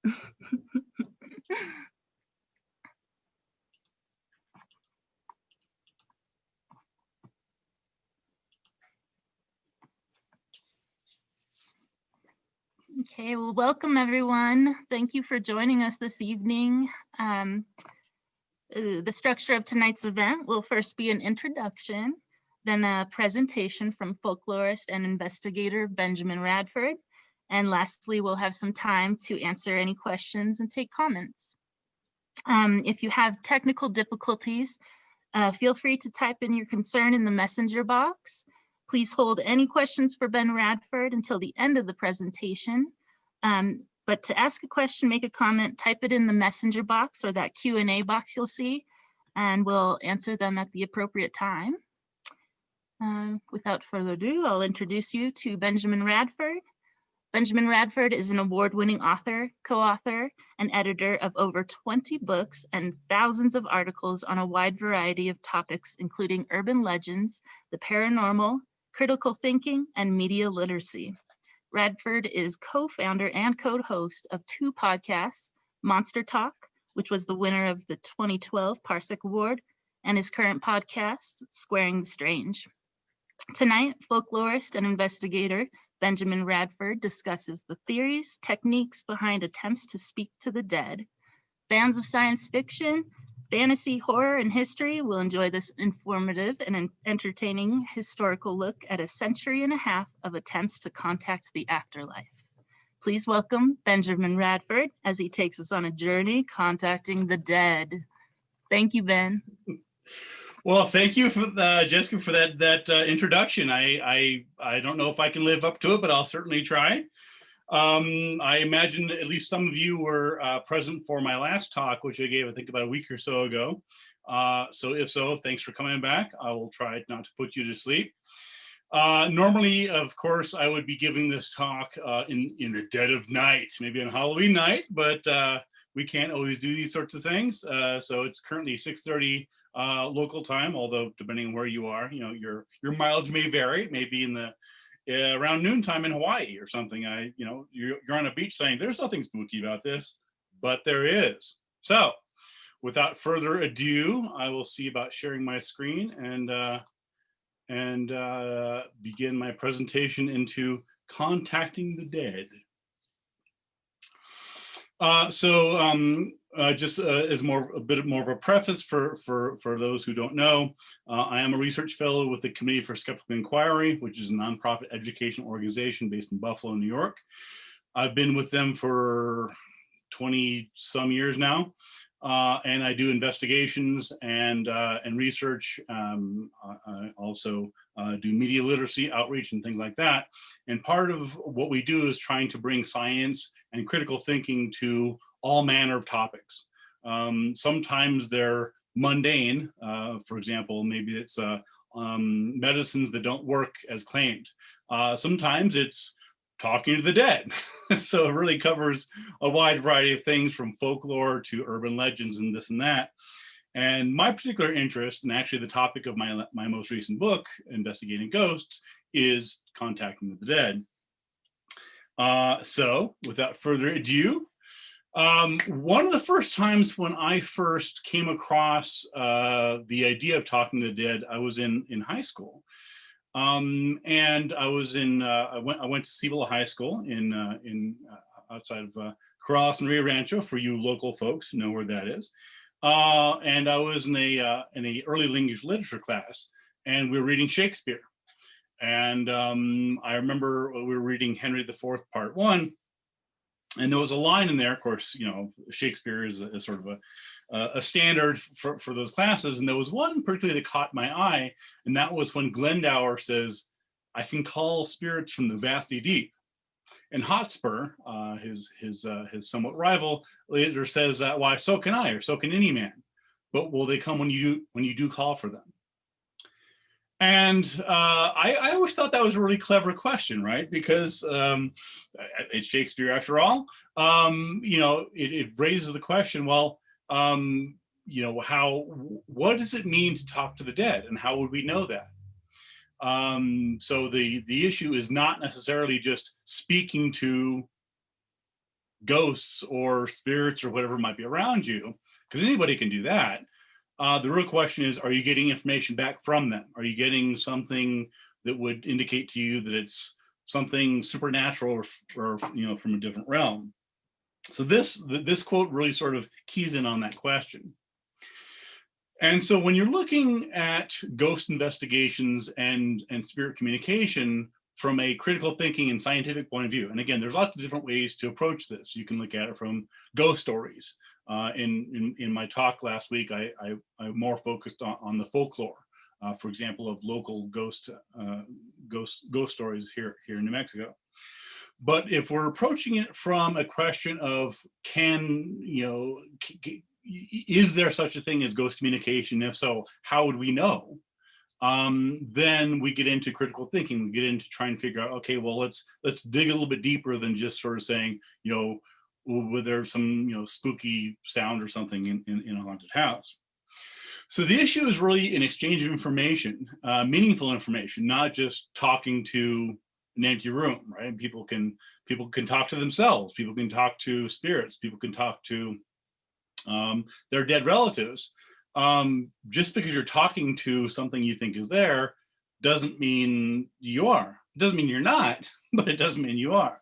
Okay, well, welcome everyone. Thank you for joining us this evening. The structure of tonight's event will first be an introduction, then a presentation from folklorist and investigator Benjamin Radford, and lastly, we'll have some time to answer any questions and take comments. If you have technical difficulties, feel free to type in your concern in the messenger box. Please hold any questions for Ben Radford until the end of the presentation. But to ask a question, make a comment, type it in the messenger box or that Q&A box you'll see, and we'll answer them at the appropriate time. Without further ado, I'll introduce you to Benjamin Radford. Benjamin Radford is an award-winning author, co-author, and editor of over 20 books and thousands of articles on a wide variety of topics, including urban legends, the paranormal, critical thinking, and media literacy. Radford is co-founder and co-host of 2 podcasts, Monster Talk, which was the winner of the 2012 Parsec Award, and his current podcast, Squaring the Strange. Tonight, folklorist and investigator Benjamin Radford discusses the theories, techniques behind attempts to speak to the dead. Fans of science fiction, fantasy, horror, and history will enjoy this informative and entertaining historical look at a century and a half of attempts to contact the afterlife. Please welcome Benjamin Radford as he takes us on a journey contacting the dead. Thank you, Ben. Well, thank you for Jessica for that introduction. I don't know if I can live up to it, but I'll certainly try. I imagine at least some of you were present for my last talk, which I gave, I think, about a week or so ago. So if so, thanks for coming back. I will try not to put you to sleep. Normally, of course, I would be giving this talk in the dead of night, maybe on Halloween night, but we can't always do these sorts of things. So it's currently 6:30 local time, although depending on where you are, you know, your mileage may vary. It may be in the around noontime in Hawaii or something. You're on a beach saying there's nothing spooky about this, but there is. So without further ado, I will see about sharing my screen and begin my presentation into contacting the dead. Just as a bit more of a preface for those who don't know, I am a research fellow with the Committee for Skeptical Inquiry, which is a nonprofit educational organization based in Buffalo, New York. I've been with them for 20 some years now, and I do investigations and research. I also do media literacy, outreach, and things like that. And part of what we do is trying to bring science and critical thinking to all manner of topics. Sometimes they're mundane. For example, maybe it's medicines that don't work as claimed. Sometimes it's talking to the dead. So it really covers a wide variety of things, from folklore to urban legends and this and that. And my particular interest, and actually the topic of my most recent book, Investigating Ghosts, is contacting the dead. So without further ado, one of the first times when I first came across the idea of talking to the dead, I was in high school. And I was I went to Cibola High School in outside of Corrales and Rio Rancho, for you local folks who know where that is. And I was in a early language literature class, and we were reading Shakespeare. And I remember we were reading Henry IV, Part 1, and there was a line in there. Of course, you know, Shakespeare is a sort of a standard for those classes. And there was one particularly that caught my eye, and that was when Glendower says, "I can call spirits from the vasty deep." And Hotspur, his somewhat rival, later says, "Why, so can I, or so can any man. But will they come when you do call for them?" And I always thought that was a really clever question, right? Because it's Shakespeare after all. You know, it raises the question, well, you know, what does it mean to talk to the dead, and how would we know that? So the issue is not necessarily just speaking to ghosts or spirits or whatever might be around you, because anybody can do that. The real question is, are you getting information back from them? Are you getting something that would indicate to you that it's something supernatural or from a different realm? So this quote really sort of keys in on that question. And so when you're looking at ghost investigations and spirit communication from a critical thinking and scientific point of view, and again, there's lots of different ways to approach this. You can look at it from ghost stories. In my talk last week, I more focused on the folklore, for example, of local ghost stories here in New Mexico. But if we're approaching it from a question of is there such a thing as ghost communication? If so, how would we know? Then we get into critical thinking. We get into trying to figure out, okay, well, let's dig a little bit deeper than just sort of saying, whether there's some spooky sound or something in a haunted house. So the issue is really an exchange of information, meaningful information, not just talking to an empty room, right? People can talk to themselves. People can talk to spirits. People can talk to their dead relatives. Just because you're talking to something you think is there doesn't mean you are. It doesn't mean you're not, but it doesn't mean you are.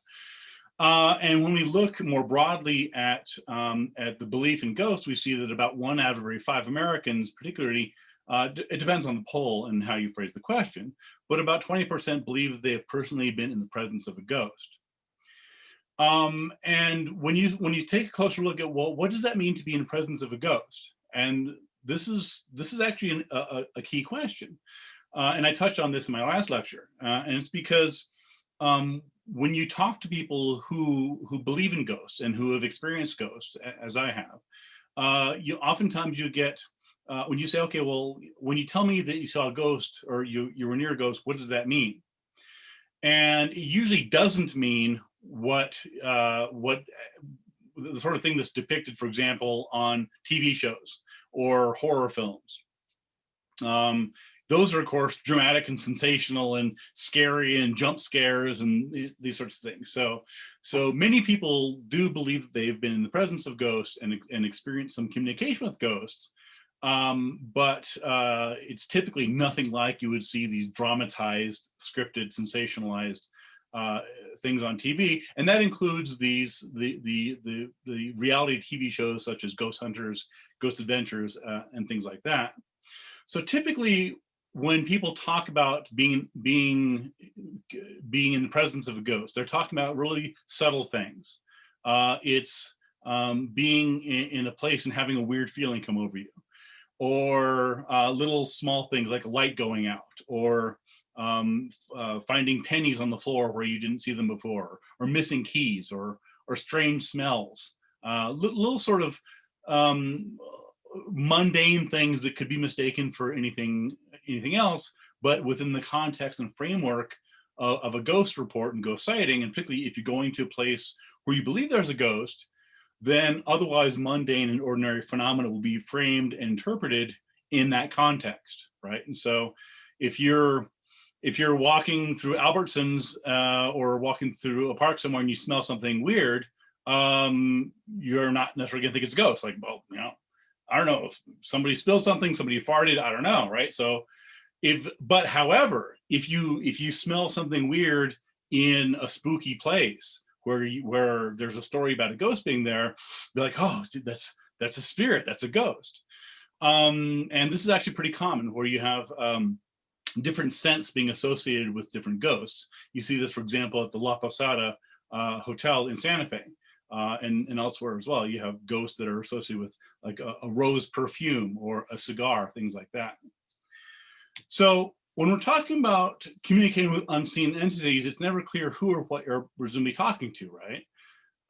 And when we look more broadly at the belief in ghosts, we see that about 1 out of every 5 Americans, particularly, it depends on the poll and how you phrase the question, but about 20% believe that they have personally been in the presence of a ghost. And when you take a closer look at, well, what does that mean to be in the presence of a ghost? And this is actually a key question. And I touched on this in my last lecture, and it's because when you talk to people who believe in ghosts and who have experienced ghosts, as I have, oftentimes you get, when you say, okay, well, when you tell me that you saw a ghost or you were near a ghost, what does that mean? And it usually doesn't mean what the sort of thing that's depicted, for example, on TV shows or horror films. Those are, of course, dramatic and sensational and scary and jump scares and these sorts of things. So many people do believe that they've been in the presence of ghosts and experienced some communication with ghosts. But it's typically nothing like you would see these dramatized, scripted, sensationalized things on TV, and that includes the reality TV shows such as Ghost Hunters, Ghost Adventures, and things like that. So typically, when people talk about being in the presence of a ghost, they're talking about really subtle things. It's being in a place and having a weird feeling come over you, or little small things like a light going out, or finding pennies on the floor where you didn't see them before, or missing keys, or strange smells, little sort of mundane things that could be mistaken for anything else, but within the context and framework of a ghost report and ghost sighting. And particularly if you're going to a place where you believe there's a ghost, then otherwise mundane and ordinary phenomena will be framed and interpreted in that context, right? And so if you're walking through Albertsons or walking through a park somewhere and you smell something weird, you're not necessarily gonna think it's a ghost. Like, well, I don't know, if somebody spilled something, somebody farted, I don't know, right? So however, if you smell something weird in a spooky place where there's a story about a ghost being there, be like, oh, dude, that's a spirit, that's a ghost. And this is actually pretty common, where you have different scents being associated with different ghosts. You see this, for example, at the La Posada Hotel in Santa Fe. And elsewhere as well, you have ghosts that are associated with like a rose perfume or a cigar, things like that. So when we're talking about communicating with unseen entities, it's never clear who or what you're presumably talking to, right?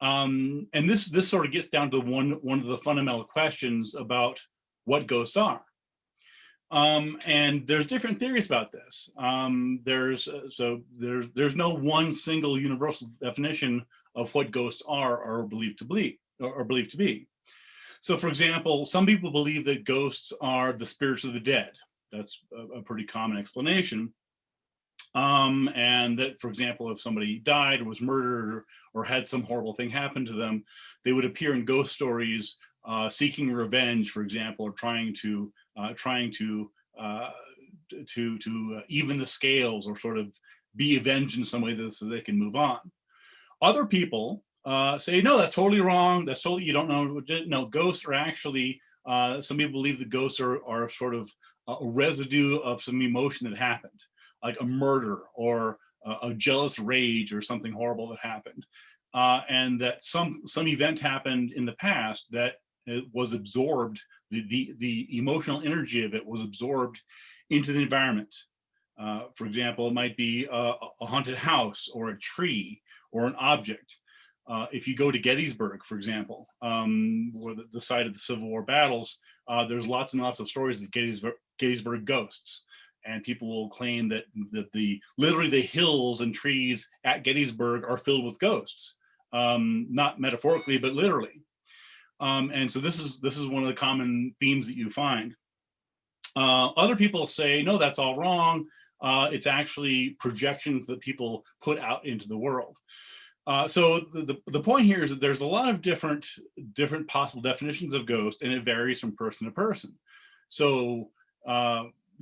And this sort of gets down to one of the fundamental questions about what ghosts are. And there's different theories about this. There's no one single universal definition of what ghosts are or believed to be. So, for example, some people believe that ghosts are the spirits of the dead. That's a pretty common explanation. And that, for example, if somebody died or was murdered or had some horrible thing happen to them, they would appear in ghost stories seeking revenge, for example, or trying to even the scales, or sort of be avenged in some way so they can move on. Other people say, no, that's totally wrong. That's totally, you don't know. No, ghosts are actually, some people believe that ghosts are sort of a residue of some emotion that happened, like a murder or a jealous rage or something horrible that happened. And that some event happened in the past that it was absorbed, the emotional energy of it was absorbed into the environment. For example, it might be a haunted house or a tree or an object. If you go to Gettysburg, for example, or the site of the Civil War battles, there's lots and lots of stories of Gettysburg ghosts. And people will claim that literally the hills and trees at Gettysburg are filled with ghosts, not metaphorically, but literally. And so this is one of the common themes that you find. Other people say, no, that's all wrong. It's actually projections that people put out into the world. So the point here is that there's a lot of different possible definitions of ghost, and it varies from person to person. So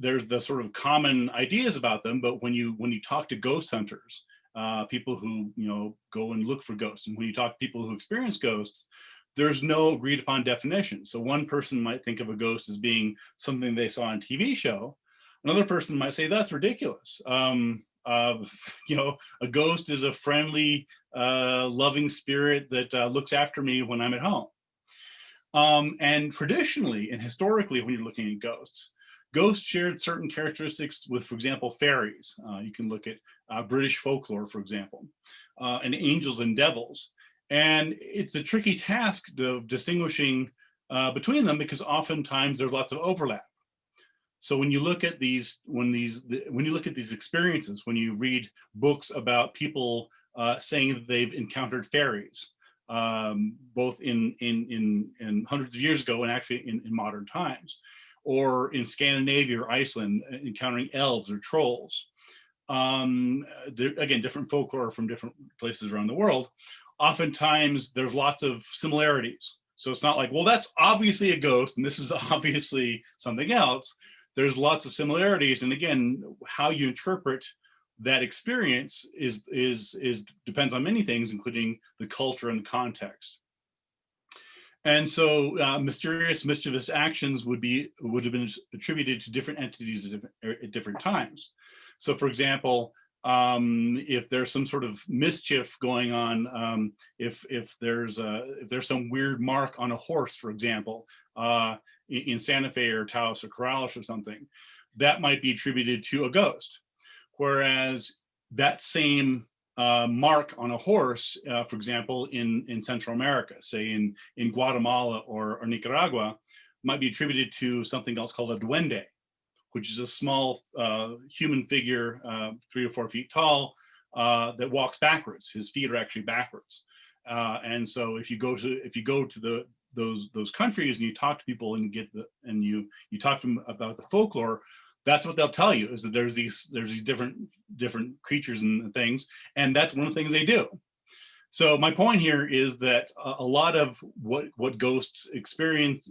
there's the sort of common ideas about them, but when you talk to ghost hunters, people who go and look for ghosts, and when you talk to people who experience ghosts, there's no agreed upon definition. So one person might think of a ghost as being something they saw on a TV show. Another person might say that's ridiculous. A ghost is a friendly, loving spirit that looks after me when I'm at home. And traditionally and historically, when you're looking at ghosts shared certain characteristics with, for example, fairies. You can look at British folklore, for example, and angels and devils. And it's a tricky task of distinguishing between them, because oftentimes there's lots of overlap. So when you look at these experiences, when you read books about people saying that they've encountered fairies, both in hundreds of years ago and actually in modern times, or in Scandinavia or Iceland, encountering elves or trolls. Again, different folklore from different places around the world. Oftentimes there's lots of similarities. So it's not like, well, that's obviously a ghost and this is obviously something else. There's lots of similarities. And again, how you interpret that experience depends on many things, including the culture and context. And so mysterious, mischievous actions would have been attributed to different entities at different times. So for example, if there's some sort of mischief going on, if there's some weird mark on a horse, for example, in Santa Fe or Taos or Corrales or something, that might be attributed to a ghost. Whereas that same mark on a horse, for example, in Central America, say in Guatemala or Nicaragua, might be attributed to something else called a duende, which is a small human figure, 3 or 4 feet tall, that walks backwards. His feet are actually backwards. And so if you go to those countries and you talk to people and you talk to them about the folklore, that's what they'll tell you, is that there's these different creatures and things, and that's one of the things they do. So my point here is that a lot of what ghost experiences,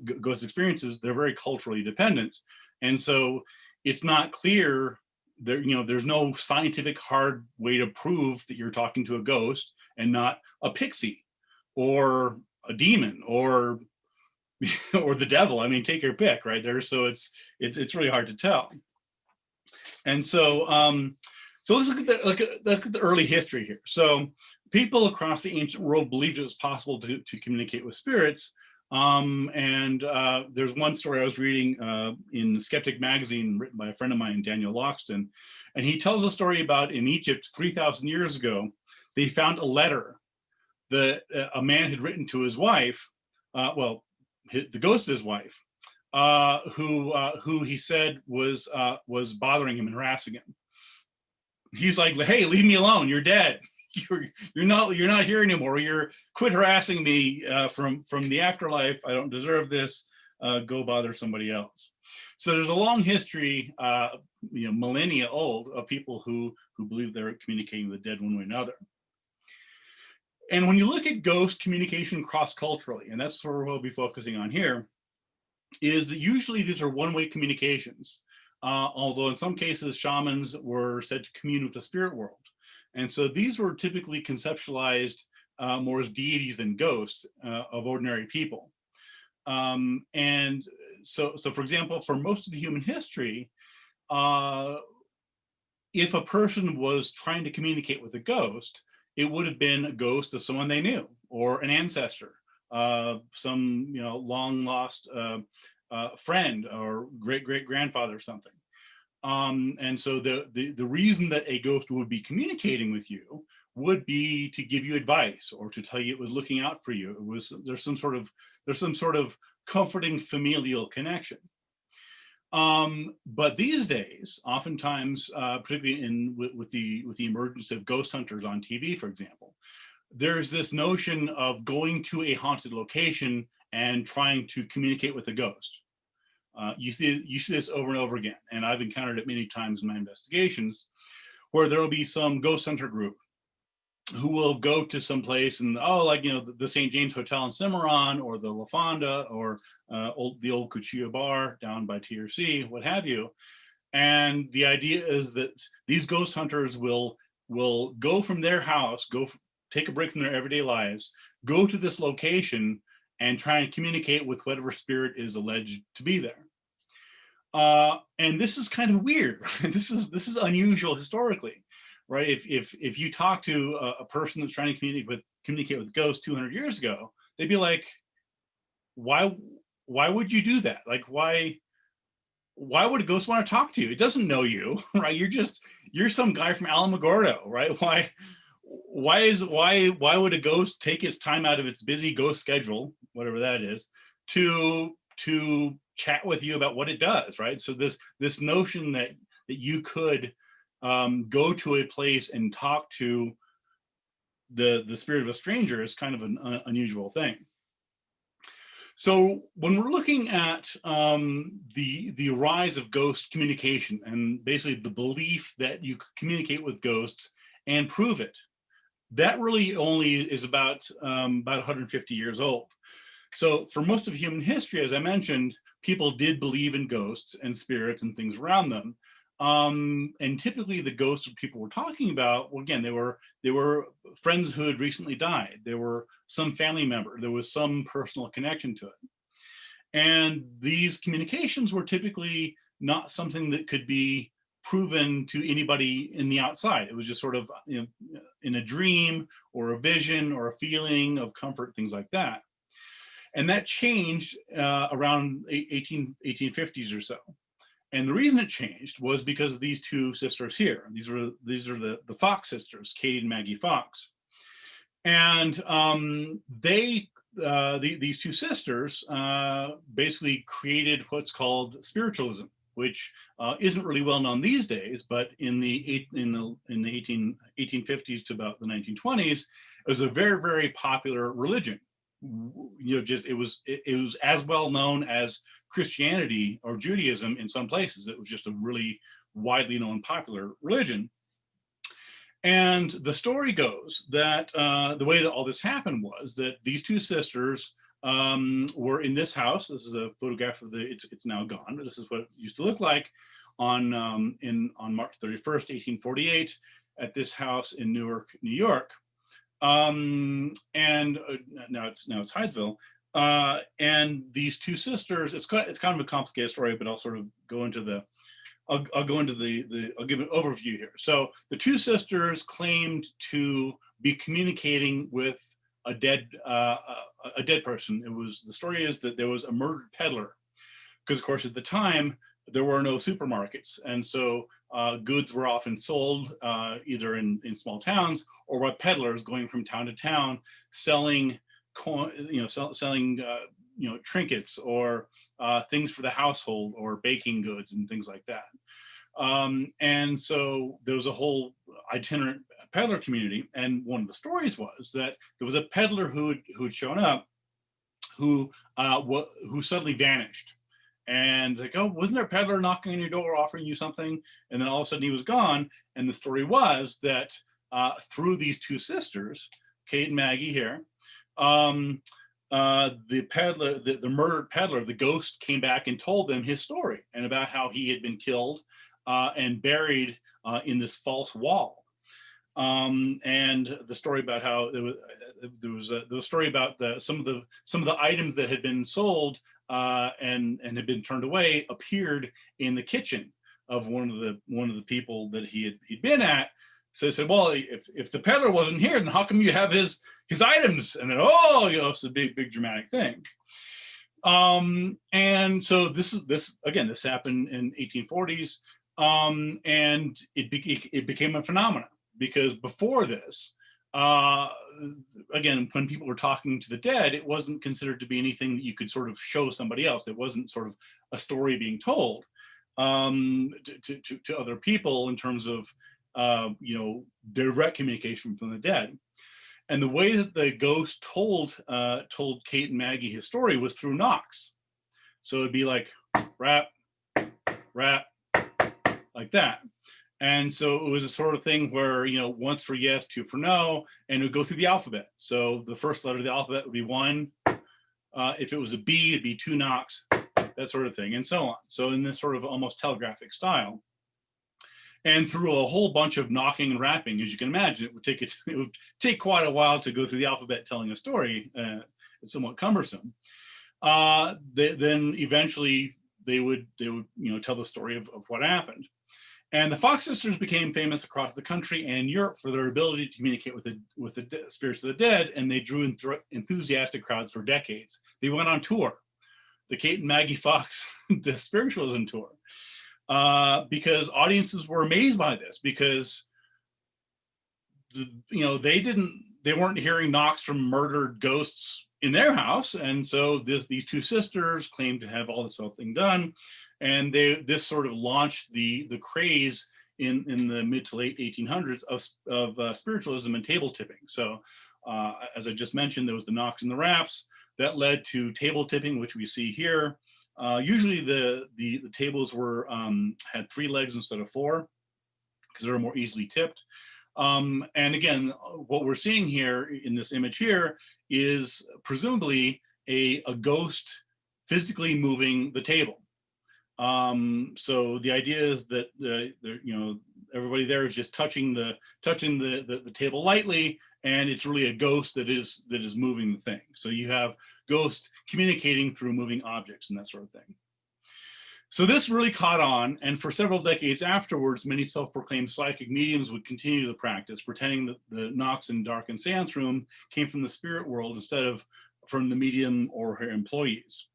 they're very culturally dependent, and so it's not clear there. There's no scientific hard way to prove that you're talking to a ghost and not a pixie or a demon or the devil. I mean, take your pick, right there. So it's really hard to tell. And so let's look at the early history here. So people across the ancient world believed it was possible to communicate with spirits. And there's one story I was reading in Skeptic magazine, written by a friend of mine, Daniel Loxton, and he tells a story about in Egypt 3,000 years ago, they found a letter that a man had written to his wife, the ghost of his wife, who he said was bothering him and harassing him. He's like, hey, leave me alone. You're dead. You're not here anymore. You're quit harassing me from the afterlife. I don't deserve this. Go bother somebody else. So there's a long history millennia old, of people who believe they're communicating with the dead one way or another. And when you look at ghost communication cross-culturally, and that's sort of what we'll be focusing on here, is that usually these are one-way communications, although in some cases shamans were said to commune with the spirit world. And so these were typically conceptualized more as deities than ghosts of ordinary people. And so for example, for most of the human history, if a person was trying to communicate with a ghost, it would have been a ghost of someone they knew, or an ancestor, some long lost friend or great grandfather or something. And so the reason that a ghost would be communicating with you would be to give you advice or to tell you it was looking out for you. There's some sort of comforting familial connection. But these days, oftentimes, particularly with the emergence of ghost hunters on TV, for example, there's this notion of going to a haunted location and trying to communicate with a ghost. You see this over and over again, and I've encountered it many times in my investigations, where there will be some ghost hunter group who will go to some place and the St. James Hotel in Cimarron, or the La Fonda, or the old Cuchillo Bar down by TRC, what have you. And the idea is that these ghost hunters will go from their house, take a break from their everyday lives, go to this location and try and communicate with whatever spirit is alleged to be there. And this is kind of weird. This is unusual historically, right? If you talk to a person that's trying to communicate with ghosts 200 years ago, they'd be like, why would you do that? Like, why would a ghost want to talk to you? It doesn't know you, right? You're some guy from Alamogordo, right? Why would a ghost take its time out of its busy ghost schedule, whatever that is, to chat with you about what it does, right? So this notion that you could go to a place and talk to the spirit of a stranger is kind of an unusual thing. So when we're looking at the rise of ghost communication, and basically the belief that you could communicate with ghosts and prove it, that really only is about 150 years old. So for most of human history, as I mentioned, people did believe in ghosts and spirits and things around them. And typically the ghosts people were talking about, well, again, they were friends who had recently died. There were some family member. There was some personal connection to it. And these communications were typically not something that could be proven to anybody in the outside. It was just sort of in a dream or a vision or a feeling of comfort, things like that. And that changed around 1850s or so. And the reason it changed was because of these two sisters here. These are the Fox sisters, Katie and Maggie Fox. And these two sisters basically created what's called spiritualism, which isn't really well known these days, but in the 1850s to about the 1920s, it was a very, very popular religion. It was as well known as Christianity or Judaism in some places. It was just a really widely known popular religion. And the story goes that the way that all this happened was that these two sisters were in this house. This is a photograph of it's now gone, but this is what it used to look like on March 31st, 1848, at this house in Newark, New York. And now it's Hydesville. And these two sisters, it's kind of a complicated story, but I'll sort of go into I'll give an overview here. So the two sisters claimed to be communicating with a dead person. The story is that there was a murdered peddler, because of course at the time there were no supermarkets, and so goods were often sold either in small towns or by peddlers going from town to town selling trinkets or things for the household or baking goods and things like that. And so there was a whole itinerant peddler community. And one of the stories was that there was a peddler who'd shown up who suddenly vanished. And like, oh, wasn't there a peddler knocking on your door offering you something? And then all of a sudden he was gone. And the story was that through these two sisters, Kate and Maggie here, the peddler, the murdered peddler, the ghost came back and told them his story and about how he had been killed and buried in this false wall. And the story about how there was a story about some of the items that had been sold and had been turned away appeared in the kitchen of one of the people that he'd been at. So they said, well, if the peddler wasn't here, then how come you have his items? And then, oh, it's a big dramatic thing. And so this happened in 1840s, and it became a phenomenon, because before this, again, when people were talking to the dead, it wasn't considered to be anything that you could sort of show somebody else. It wasn't sort of a story being told to other people in terms of direct communication from the dead. And the way that the ghost told Kate and Maggie his story was through knocks. So it'd be like rap, rap, like that. And so it was a sort of thing where, once for yes, two for no, and it would go through the alphabet. So the first letter of the alphabet would be one. If it was a B, it'd be two knocks, that sort of thing, and so on. So in this sort of almost telegraphic style. And through a whole bunch of knocking and rapping, as you can imagine, it would take quite a while to go through the alphabet telling a story. It's somewhat cumbersome. Then eventually they would tell the story of what happened. And the Fox sisters became famous across the country and Europe for their ability to communicate with the spirits of the dead, and they drew enthusiastic crowds for decades. They went on tour, the Kate and Maggie Fox the Spiritualism tour, because audiences were amazed by this, because they weren't hearing knocks from murdered ghosts in their house, and so these two sisters claimed to have all this whole thing done, and this sort of launched the craze in the mid to late 1800s of spiritualism and table tipping. So as I just mentioned, there was the knocks and the raps that led to table tipping, which we see here. Usually the tables were had 3 legs instead of 4, because they were more easily tipped. And again, what we're seeing here in this image here is presumably a ghost physically moving the table. So the idea is that everybody there is just touching the table lightly, and it's really a ghost that is moving the thing. So you have ghosts communicating through moving objects and that sort of thing. So this really caught on, and for several decades afterwards, many self-proclaimed psychic mediums would continue the practice, pretending that the knocks in darkened seance room came from the spirit world instead of from the medium or her employees.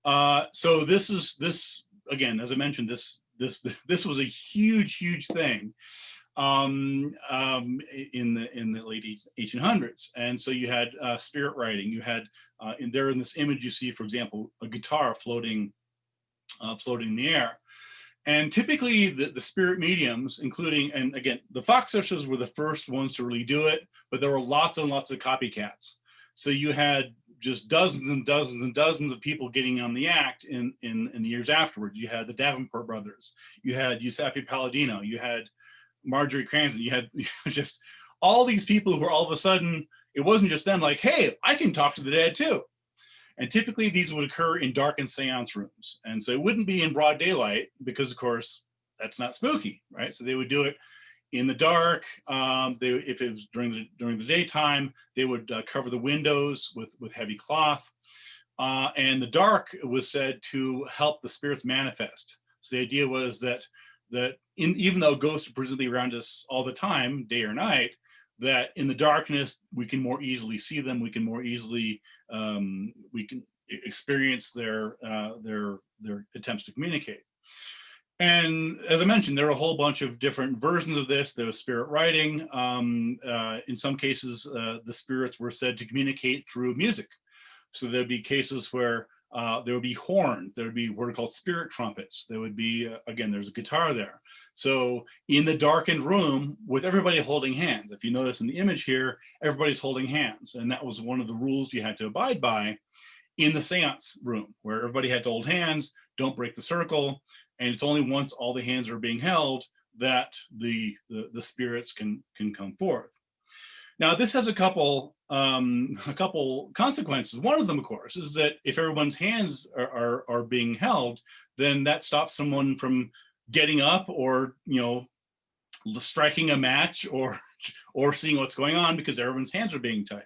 So this again, as I mentioned, this was a huge thing in the late 1800s, and so you had spirit writing. You had in this image you see, for example, a guitar floating in the air. And typically the spirit mediums, including, and again, the Fox sisters were the first ones to really do it, but there were lots and lots of copycats. So you had just dozens and dozens and dozens of people getting on the act in the years afterwards. You had the Davenport brothers, you had Giuseppe Palladino, you had Marjorie Cranston, you had just all these people who were all of a sudden, it wasn't just them like, hey, I can talk to the dead too. And typically these would occur in darkened seance rooms. And so it wouldn't be in broad daylight because, of course, that's not spooky, right? So they would do it in the dark. If it was during the daytime, they would cover the windows with heavy cloth. And the dark was said to help the spirits manifest. So the idea was that even though ghosts are presumably around us all the time, day or night, that in the darkness, we can more easily see them. We can more easily, we can experience their attempts to communicate. And as I mentioned, there are a whole bunch of different versions of this. There was spirit writing. In some cases, the spirits were said to communicate through music. So there'd be cases where there would be horns, there would be what are called spirit trumpets. There would be, again, there's a guitar there. So in the darkened room with everybody holding hands, if you notice in the image here, everybody's holding hands. And that was one of the rules you had to abide by in the seance room, where everybody had to hold hands. don't break the circle. And it's only once all the hands are being held that the spirits can come forth. Now, this has a couple consequences. One of them, of course, is that if everyone's hands are being held, then that stops someone from getting up or, you know, striking a match or seeing what's going on, because everyone's hands are being tied.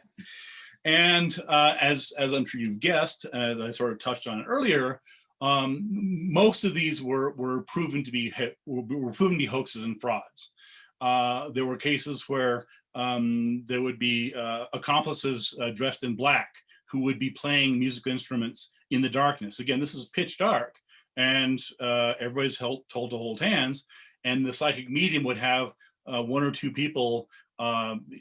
And as I'm sure you've guessed, as I sort of touched on it earlier, most of these were proven to be hoaxes and frauds. There were cases where there would be accomplices dressed in black who would be playing musical instruments in the darkness. Again, this is pitch dark, and everybody's told to hold hands, and the psychic medium would have one or two people,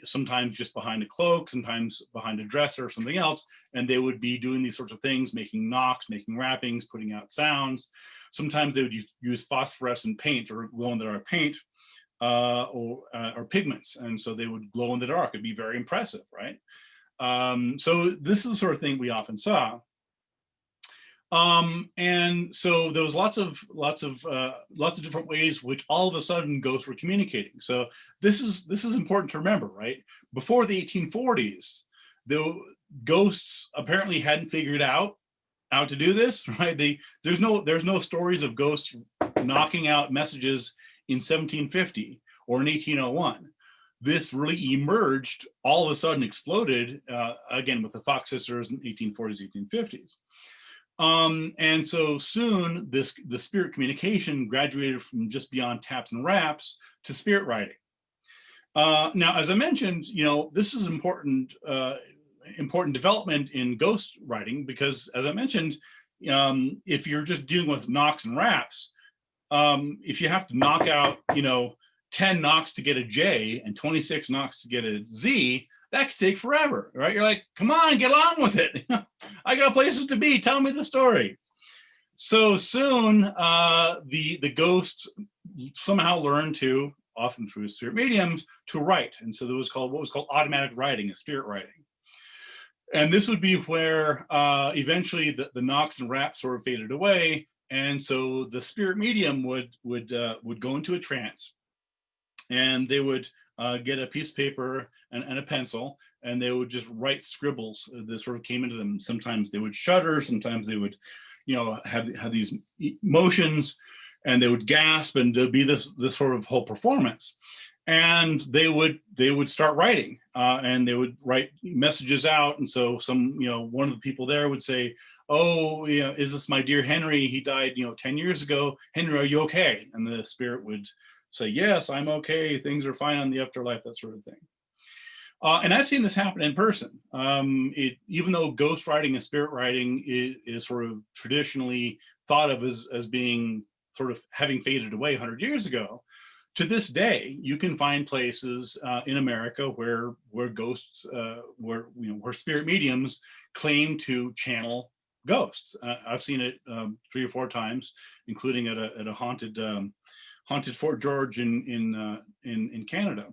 sometimes just behind a cloak, sometimes behind a dresser or something else, and they would be doing these sorts of things, making knocks, making rappings, putting out sounds. Sometimes they would use phosphorescent paint or glow-in-the-dark paint, or pigments, and so they would glow in the dark. It'd be very impressive, right? So this is the sort of thing we often saw. And so there was lots of different ways which all of a sudden ghosts were communicating. So this is important to remember, right? Before the 1840s, the ghosts apparently hadn't figured out how to do this, right? There's no stories of ghosts knocking out messages in 1750 or in 1801. This really emerged, all of a sudden exploded, again, with the Fox sisters in 1840s, 1850s. And so soon the spirit communication graduated from just beyond taps and raps to spirit writing. Now, as I mentioned, you know, this is important development in ghost writing, because as I mentioned, if you're just dealing with knocks and raps, if you have to knock out, you know, 10 knocks to get a J and 26 knocks to get a Z, that could take forever, right? You're like, come on, get along with it. I got places to be, tell me the story. So soon, the ghosts somehow learned to, often through spirit mediums, to write. And so there was what was called automatic writing, a spirit writing. And this would be where eventually the knocks and raps sort of faded away. And so the spirit medium would go into a trance, and they would get a piece of paper and a pencil, and they would just write scribbles that sort of came into them. Sometimes they would shudder, sometimes they would, you know, have these motions, and they would gasp, and there'd be this sort of whole performance. And they would start writing, and they would write messages out. And so one of the people there would say, oh, you know, is this my dear Henry? He died, you know, 10 years ago. Henry, are you okay? And the spirit would say, yes, I'm okay. Things are fine on the afterlife, that sort of thing. And I've seen this happen in person. Even though ghost writing and spirit writing is sort of traditionally thought of as being sort of having faded away 100 years ago, to this day, you can find places in America where ghosts, where spirit mediums claim to channel ghosts. I've seen it 3 or 4 times, including at a haunted Fort George in Canada,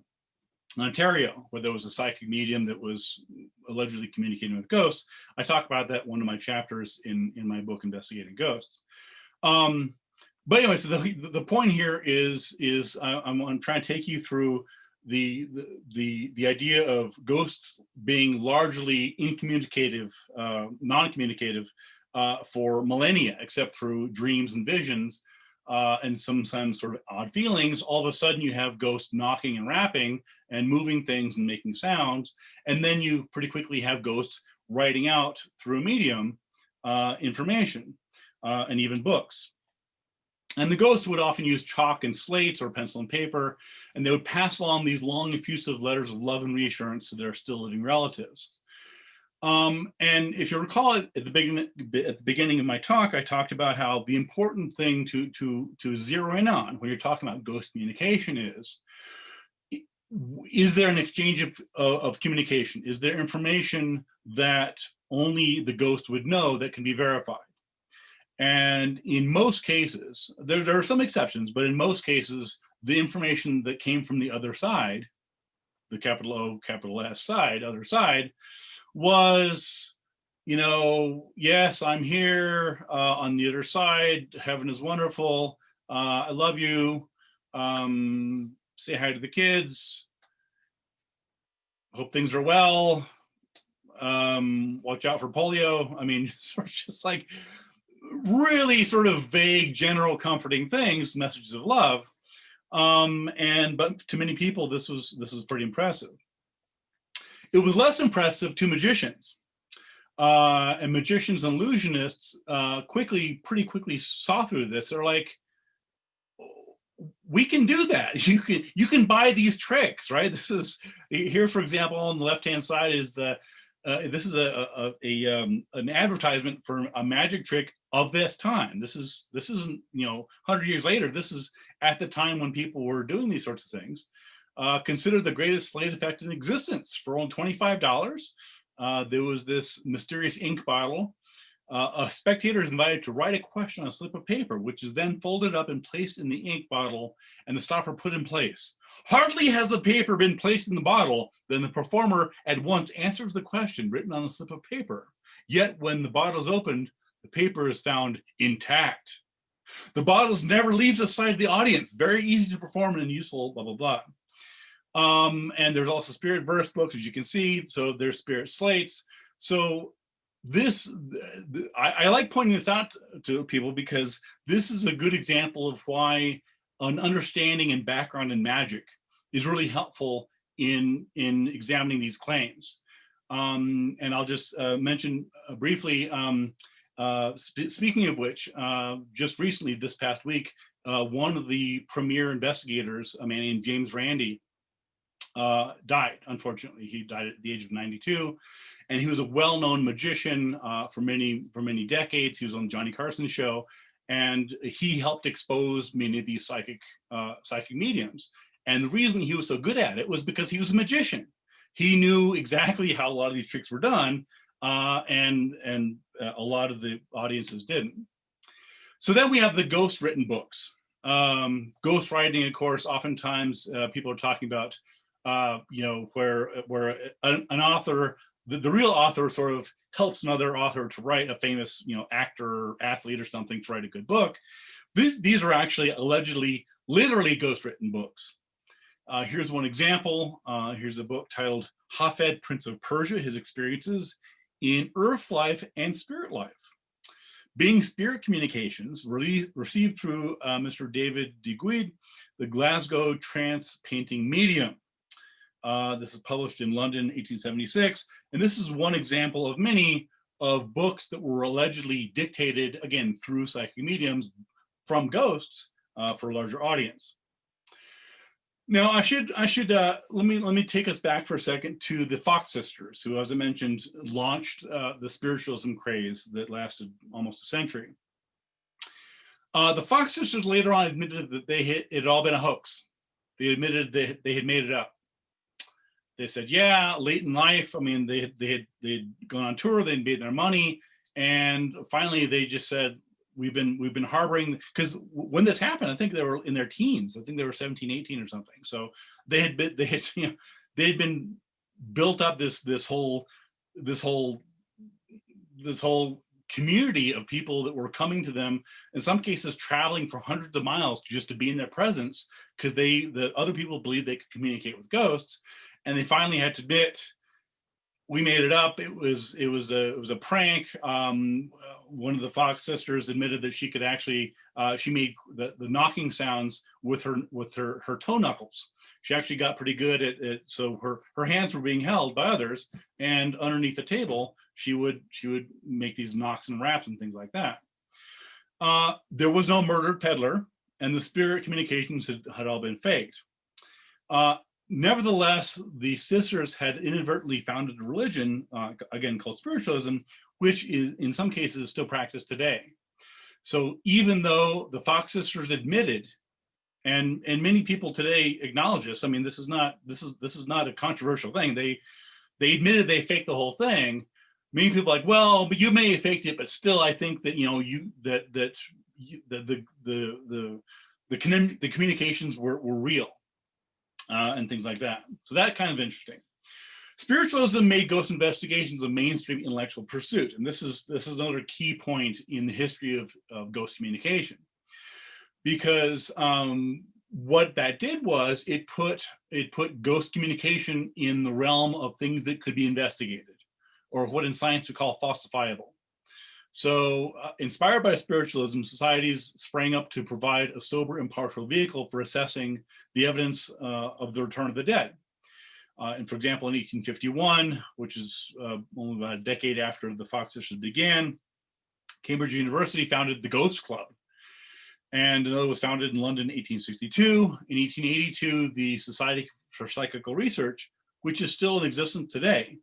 Ontario, where there was a psychic medium that was allegedly communicating with ghosts. I talk about that in one of my chapters in my book, Investigating Ghosts. But anyway, so the point here is I'm trying to take you through the idea of ghosts being largely incommunicative, non-communicative for millennia, except through dreams and visions, and sometimes sort of odd feelings. All of a sudden you have ghosts knocking and rapping and moving things and making sounds. And then you pretty quickly have ghosts writing out through a medium information and even books. And the ghosts would often use chalk and slates or pencil and paper, and they would pass along these long, effusive letters of love and reassurance to their still living relatives. And if you recall, at the beginning of my talk, I talked about how the important thing to zero in on when you're talking about ghost communication is there an exchange of communication? Is there information that only the ghost would know that can be verified? And in most cases, there are some exceptions, but in most cases, the information that came from the other side, the capital O, capital S side, other side, was, you know, yes, I'm here on the other side. Heaven is wonderful. I love you. Say hi to the kids. Hope things are well. Watch out for polio. I mean, sort of just like really sort of vague, general, comforting things, messages of love. But to many people, this was pretty impressive. It was less impressive to magicians. And magicians and illusionists pretty quickly saw through this. They're like, we can do that. You can buy these tricks, right? This is here, for example, on the left-hand side is this is an advertisement for a magic trick of this time. This isn't 100 years later. This is at the time when people were doing these sorts of things. Considered the greatest sleight effect in existence. For only $25, there was this mysterious ink bottle. A spectator is invited to write a question on a slip of paper, which is then folded up and placed in the ink bottle and the stopper put in place. Hardly has the paper been placed in the bottle, then the performer at once answers the question written on the slip of paper. Yet when the bottle is opened, the paper is found intact. The bottles never leaves the sight of the audience. Very easy to perform and useful, blah, blah, blah. And there's also spirit verse books, as you can see. So there's spirit slates. So I like pointing this out to people because this is a good example of why an understanding and background in magic is really helpful in examining these claims. And I'll just mention briefly, speaking of which, just recently this past week, one of the premier investigators, a man named James Randi, died. Unfortunately, he died at the age of 92, and he was a well-known magician for many decades. He was on Johnny Carson's show, and he helped expose many of these psychic mediums. And the reason he was so good at it was because he was a magician. He knew exactly how a lot of these tricks were done, and a lot of the audiences didn't. So then we have the ghost written books. Ghost writing, of course, oftentimes people are talking about where an author, the real author sort of helps another author to write, a famous, actor, athlete or something, to write a good book. These are actually allegedly, literally ghost-written books. Here's one example. Here's a book titled Hafed, Prince of Persia, His Experiences in Earth Life and Spirit Life. Being spirit communications received through Mr. David de Guide, the Glasgow trance painting medium. This is published in London, 1876. And this is one example of many of books that were allegedly dictated, again, through psychic mediums from ghosts for a larger audience. Now, I should let me take us back for a second to the Fox sisters, who, as I mentioned, launched the spiritualism craze that lasted almost a century. The Fox sisters later on admitted that it had all been a hoax. They admitted they had made it up. They said, yeah, late in life, I mean, they had gone on tour, they'd made their money, and finally they just said, we've been harboring, because when this happened, I think they were in their teens. I think they were 17, 18 or something. So they had been built up this whole community of people that were coming to them, in some cases traveling for hundreds of miles just to be in their presence, because the other people believed they could communicate with ghosts. And they finally had to admit, we made it up. It was a prank. One of the Fox sisters admitted that she could actually she made the knocking sounds with her toe knuckles. She actually got pretty good at it. So her hands were being held by others, and underneath the table she would make these knocks and raps and things like that. There was no murdered peddler, and the spirit communications had all been faked. Nevertheless, the sisters had inadvertently founded a religion, again called spiritualism, which is in some cases still practiced today. So even though the Fox sisters admitted, and many people today acknowledge this, I mean, this is not a controversial thing. They admitted they faked the whole thing. Many people are like, well, but you may have faked it, but still, I think that the communications were real. And things like that. So that's kind of interesting. Spiritualism made ghost investigations a mainstream intellectual pursuit, and this is another key point in the history of ghost communication, because what that did was it put ghost communication in the realm of things that could be investigated, or what in science we call falsifiable. So inspired by spiritualism, societies sprang up to provide a sober, impartial vehicle for assessing the evidence of the return of the dead. And for example, in 1851, which is only about a decade after the Fox issues began, Cambridge University founded the Ghost Club. And another was founded in London in 1862. In 1882, the Society for Psychical Research, which is still in existence today.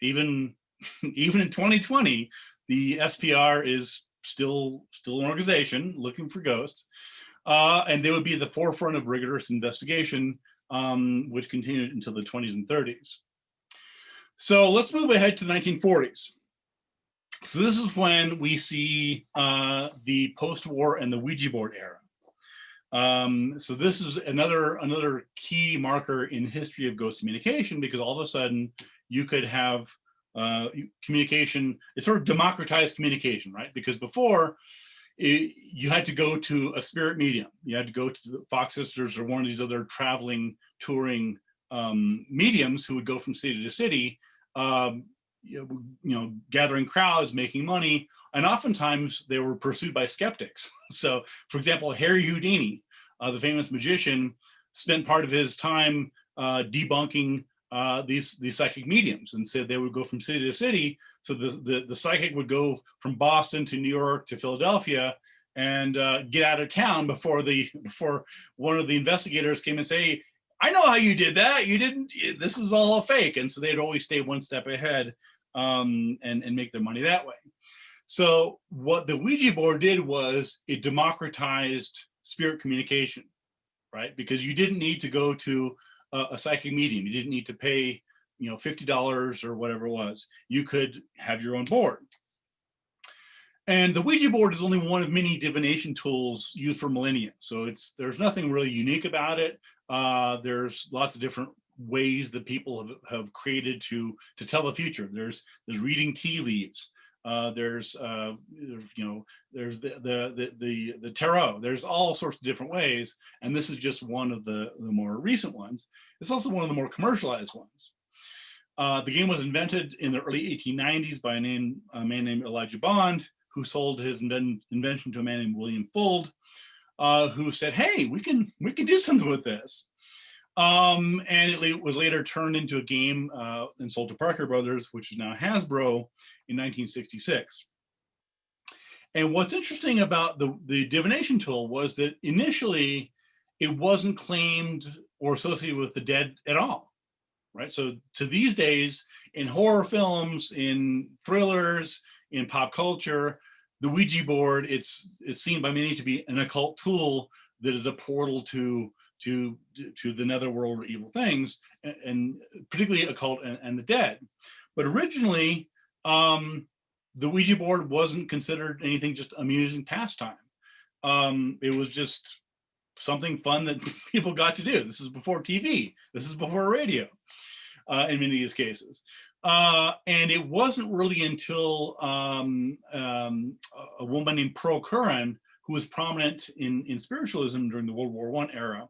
Even in 2020, the SPR is still an organization looking for ghosts. And they would be at the forefront of rigorous investigation, which continued until the 20s and 30s. So let's move ahead to the 1940s. So this is when we see the post-war and the Ouija board era. So this is another key marker in the history of ghost communication, because all of a sudden you could have communication. It's sort of democratized communication, right? Because before, you had to go to a spirit medium. You had to go to the Fox Sisters or one of these other traveling, touring mediums who would go from city to city, gathering crowds, making money, and oftentimes they were pursued by skeptics. So, for example, Harry Houdini, the famous magician, spent part of his time debunking these psychic mediums, and said they would go from city to city. So the psychic would go from Boston to New York to Philadelphia and get out of town before one of the investigators came and say, "I know how you did that. You didn't. This is all a fake." And so they'd always stay one step ahead and make their money that way. So what the Ouija board did was it democratized spirit communication, right? Because you didn't need to go to a psychic medium. You didn't need to pay, $50 or whatever it was. You could have your own board. And the Ouija board is only one of many divination tools used for millennia. So there's nothing really unique about it. There's lots of different ways that people have created to tell the future. There's reading tea leaves. There's the tarot. There's all sorts of different ways, and this is just one of the more recent ones. It's also one of the more commercialized ones. The game was invented in the early 1890s by a man named Elijah Bond, who sold his invention to a man named William Fuld, who said, "Hey, we can do something with this." And it was later turned into a game and sold to Parker Brothers, which is now Hasbro, in 1966. And what's interesting about the divination tool was that initially it wasn't claimed or associated with the dead at all, right? So to these days, in horror films, in thrillers, in pop culture, the Ouija board, it's seen by many to be an occult tool that is a portal to the netherworld or evil things, and particularly occult and the dead. But originally, the Ouija board wasn't considered anything, just amusing pastime. It was just something fun that people got to do. This is before TV. This is before radio, in many of these cases. And it wasn't really until a woman named Pearl Curran, who was prominent in spiritualism during the World War I era,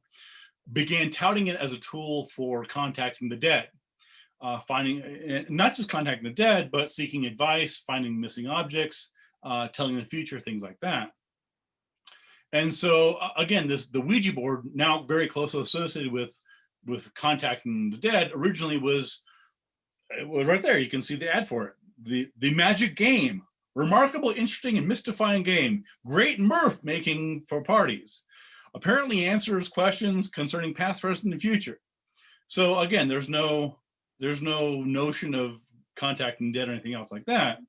began touting it as a tool for contacting the dead, finding, not just contacting the dead, but seeking advice, finding missing objects, telling the future, things like that. And so again, the Ouija board, now very closely associated with contacting the dead, originally was right there. You can see the ad for it. The magic game. Remarkable, interesting, and mystifying game. Great mirth making for parties. Apparently answers questions concerning past, present, and future. So again, there's no notion of contacting dead or anything else like that.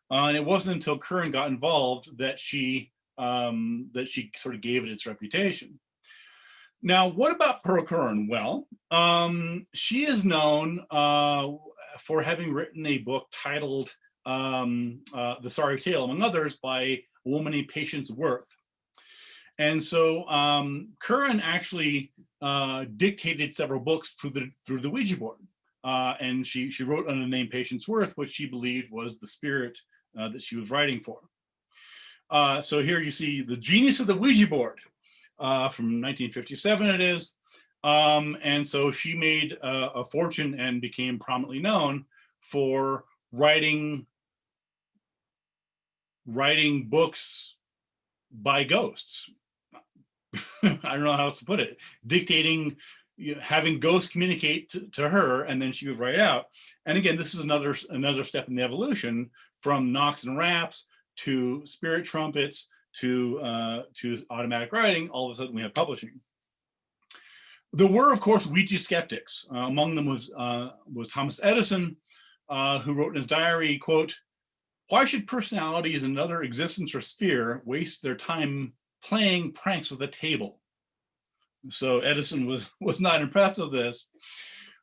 And it wasn't until Curran got involved that she sort of gave it its reputation. Now, what about Pearl Curran? Well, she is known for having written a book titled The Sorry Tale, among others, by a woman named Patience Worth. And so Curran actually dictated several books through the Ouija board. and she wrote under the name Patience Worth, which she believed was the spirit that she was writing for. So here you see the genius of the Ouija board from 1957 it is. And so she made a fortune and became prominently known for writing books by ghosts. I don't know how else to put it. Dictating, having ghosts communicate to her, and then she would write out. And again, this is another step in the evolution from knocks and raps to spirit trumpets to automatic writing. All of a sudden, we have publishing. There were, of course, Ouija skeptics. Among them was Thomas Edison, who wrote in his diary, quote, "Why should personalities in another existence or sphere waste their time playing pranks with a table?" So Edison was not impressed with this.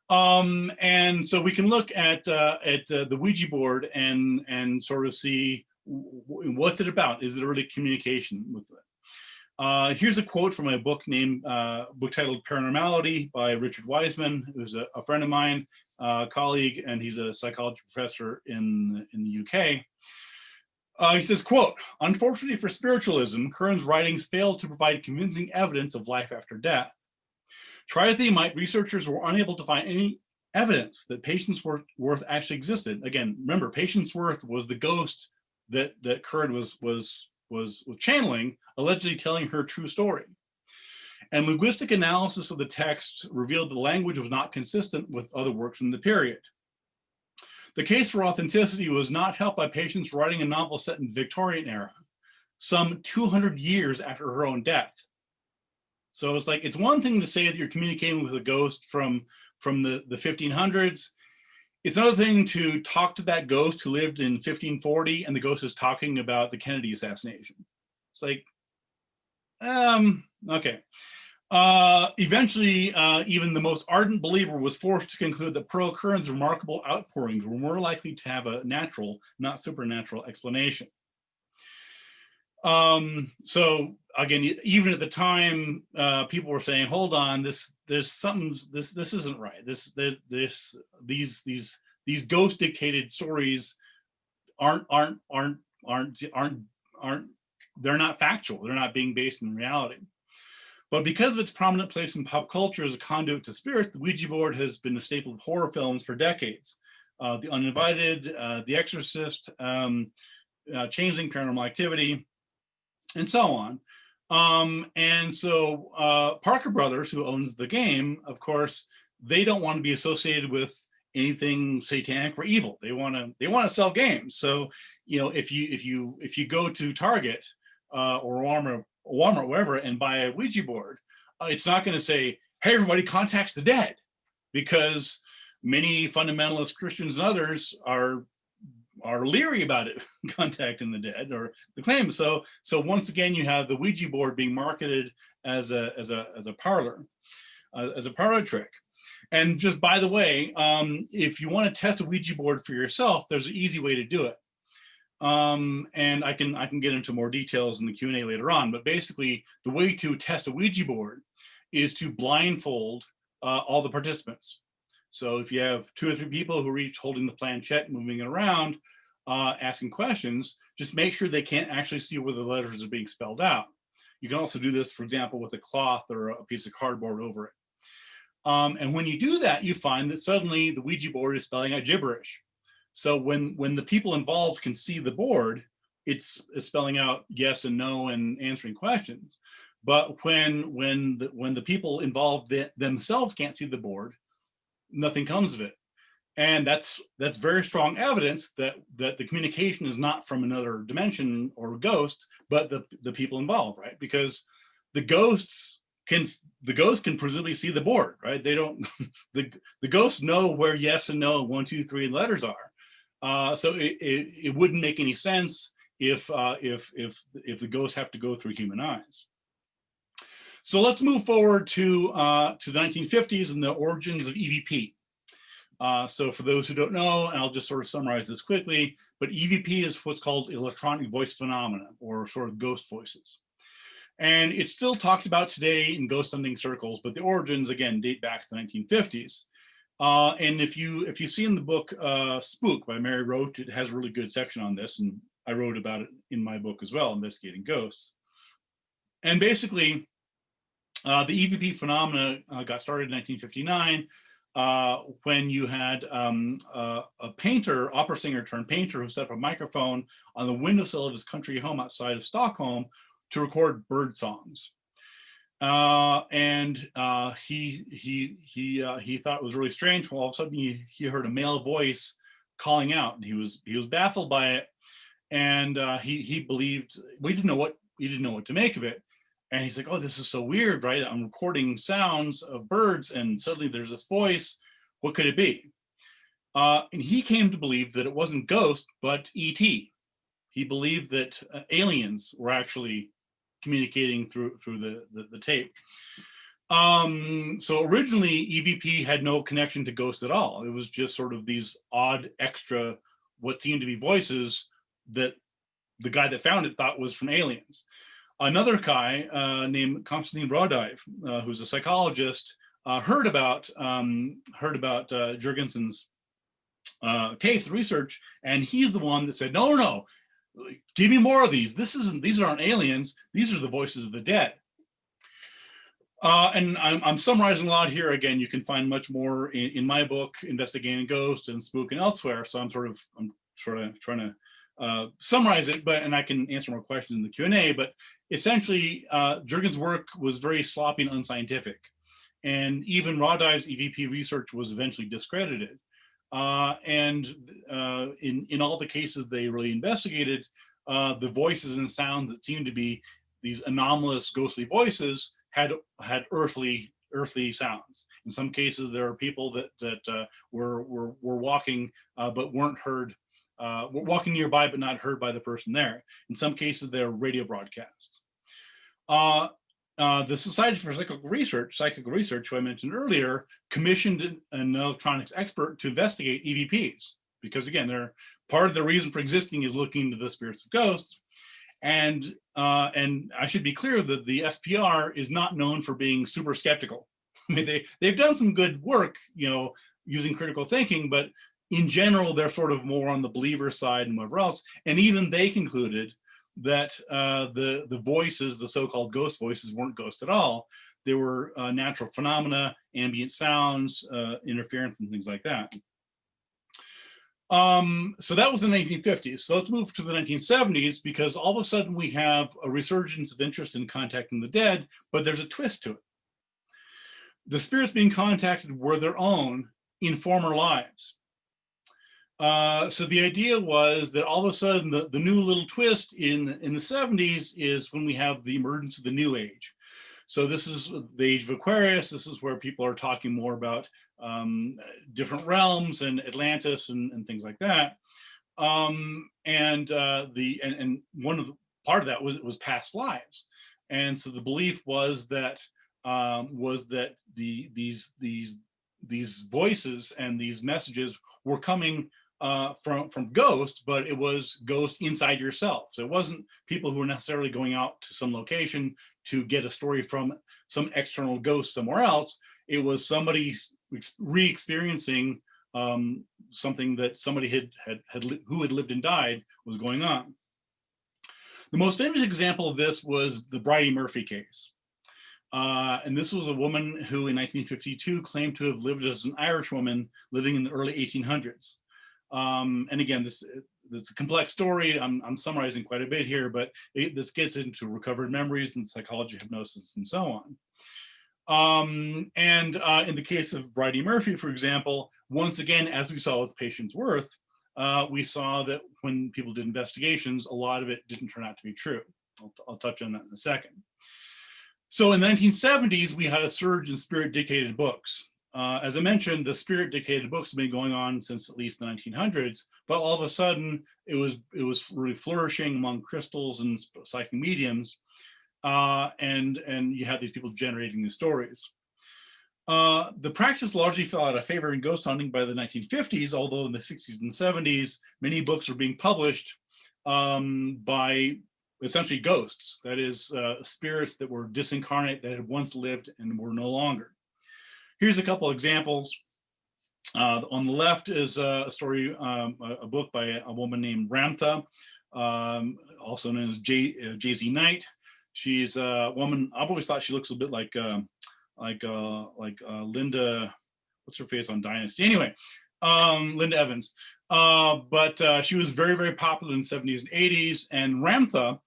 And so we can look at the Ouija board and sort of see what's it about. Is it really communication with it? Here's a quote from a book titled Paranormality by Richard Wiseman, who's a friend of mine, colleague, and he's a psychology professor in the UK. He says, quote, "Unfortunately for spiritualism, Curran's writings failed to provide convincing evidence of life after death. Try as they might, researchers were unable to find any evidence that Patience Worth actually existed." Again, remember, Patience Worth was the ghost that Curran was channeling, allegedly telling her true story. And linguistic analysis of the text revealed the language was not consistent with other works from the period. The case for authenticity was not helped by Patience writing a novel set in the Victorian era, some 200 years after her own death. So it's like, it's one thing to say that you're communicating with a ghost from the 1500s. It's another thing to talk to that ghost who lived in 1540 and the ghost is talking about the Kennedy assassination. It's like, okay. Eventually, even the most ardent believer was forced to conclude that Pearl Curran's remarkable outpourings were more likely to have a natural, not supernatural explanation. So again, even at the time, people were saying, "Hold on, this isn't right. These ghost dictated stories aren't they're not factual. They're not being based in reality." But because of its prominent place in pop culture as a conduit to spirit, the Ouija board has been a staple of horror films for decades. The Uninvited, The Exorcist, Changeling, Paranormal Activity, and so on. And so Parker Brothers, who owns the game, of course, they don't want to be associated with anything satanic or evil. They want to sell games. So, if you go to Target or Walmart, wherever, and buy a Ouija board, it's not going to say, "Hey, everybody, contacts the dead," because many fundamentalist Christians and others are leery about it contacting the dead or the claim. So once again, you have the Ouija board being marketed as a parlor, as a parlor trick. And just by the way, if you want to test a Ouija board for yourself, there's an easy way to do it. And I can get into more details in the Q&A later on, but basically the way to test a Ouija board is to blindfold all the participants. So if you have 2 or 3 people who are each holding the planchette, moving it around, asking questions, just make sure they can't actually see where the letters are being spelled out. You can also do this, for example, with a cloth or a piece of cardboard over it. And when you do that, you find that suddenly the Ouija board is spelling out gibberish. So when the people involved can see the board, it's spelling out yes and no and answering questions. But when the people involved themselves can't see the board, nothing comes of it. And that's very strong evidence that the communication is not from another dimension or a ghost, but the people involved, right? Because the ghosts can presumably see the board, right? They don't. The ghosts know where yes and no, 1, 2, 3 letters are. So it wouldn't make any sense if the ghosts have to go through human eyes. So let's move forward to the 1950s and the origins of EVP. So for those who don't know, and I'll just sort of summarize this quickly, but EVP is what's called electronic voice phenomena, or sort of ghost voices. And it's still talked about today in ghost hunting circles, but the origins, again, date back to the 1950s. And if you see in the book Spook by Mary Roach, it has a really good section on this, and I wrote about it in my book as well, Investigating Ghosts. And basically, the EVP phenomena got started in 1959 when you had a painter, opera singer turned painter, who set up a microphone on the windowsill of his country home outside of Stockholm to record bird songs. And he thought it was really strange. Well, all of a sudden he heard a male voice calling out, and he was baffled by it, and he believed he didn't know what to make of it. And he's like, oh, this is so weird, right? I'm recording sounds of birds, and suddenly there's this voice. What could it be? And he came to believe that it wasn't ghost, but ET. He believed that aliens were actually communicating through the tape. So originally, EVP had no connection to ghosts at all. It was just sort of these odd extra, what seemed to be voices that the guy that found it thought was from aliens. Another guy named Konstantin Rodive, who's a psychologist, heard about Jurgensen's tapes research, and he's the one that said, no, give me more of these. These aren't aliens. These are the voices of the dead. And I'm summarizing a lot here. Again, you can find much more in my book, Investigating Ghosts and Spook and elsewhere. So I'm trying to summarize it, and I can answer more questions in the Q&A. But essentially, Jurgen's work was very sloppy and unscientific, and even Rodive's EVP research was eventually discredited. And in all the cases they really investigated, the voices and sounds that seemed to be these anomalous ghostly voices had earthly sounds. In some cases, there are people that were walking but weren't heard, were walking nearby but not heard by the person there. In some cases, they're radio broadcasts. The Society for Psychical Research, who I mentioned earlier, commissioned an electronics expert to investigate EVPs, because again, they're part of the reason for existing is looking into the spirits of ghosts. And I should be clear that the SPR is not known for being super skeptical. I mean, they've done some good work, using critical thinking, but in general, they're sort of more on the believer side and whatever else. And even they concluded that the voices, the so-called ghost voices, weren't ghosts at all. They were natural phenomena, ambient sounds, interference, and things like that. So that was the 1950s. So let's move to the 1970s, because all of a sudden we have a resurgence of interest in contacting the dead, but there's a twist to it. The spirits being contacted were their own in former lives. So the idea was that all of a sudden the new little twist in the 70s is when we have the emergence of the New Age. So this is the age of Aquarius. This is where people are talking more about different realms and Atlantis and things like that. And one of the part of that was past lives. And so the belief was that these voices and these messages were coming from ghosts, but it was ghosts inside yourself. So it wasn't people who were necessarily going out to some location to get a story from some external ghost somewhere else. It was somebody re-experiencing something that somebody who had lived and died was going on. The most famous example of this was the Bridie Murphy case. And this was a woman who in 1952 claimed to have lived as an Irish woman living in the early 1800s. And again, it's a complex story. I'm summarizing quite a bit here, but this gets into recovered memories and psychology, hypnosis, and so on. In the case of Bridie Murphy, for example, once again, as we saw with Patience Worth, we saw that when people did investigations, a lot of it didn't turn out to be true. I'll touch on that in a second. So in the 1970s, we had a surge in spirit-dictated books. As I mentioned, the spirit-dictated books have been going on since at least the 1900s, but all of a sudden, it was really flourishing among crystals and psychic mediums, and you had these people generating these stories. The practice largely fell out of favor in ghost hunting by the 1950s, although in the 60s and 70s, many books were being published by essentially ghosts, that is, spirits that were disincarnate, that had once lived and were no longer. Here's a couple examples. On the left is a story, a book by a woman named Ramtha, also known as J.Z. Knight. She's a woman. I've always thought she looks a bit like Linda. What's her face on Dynasty? Anyway, Linda Evans. But she was very, very popular in the 70s and 80s. And Ramtha,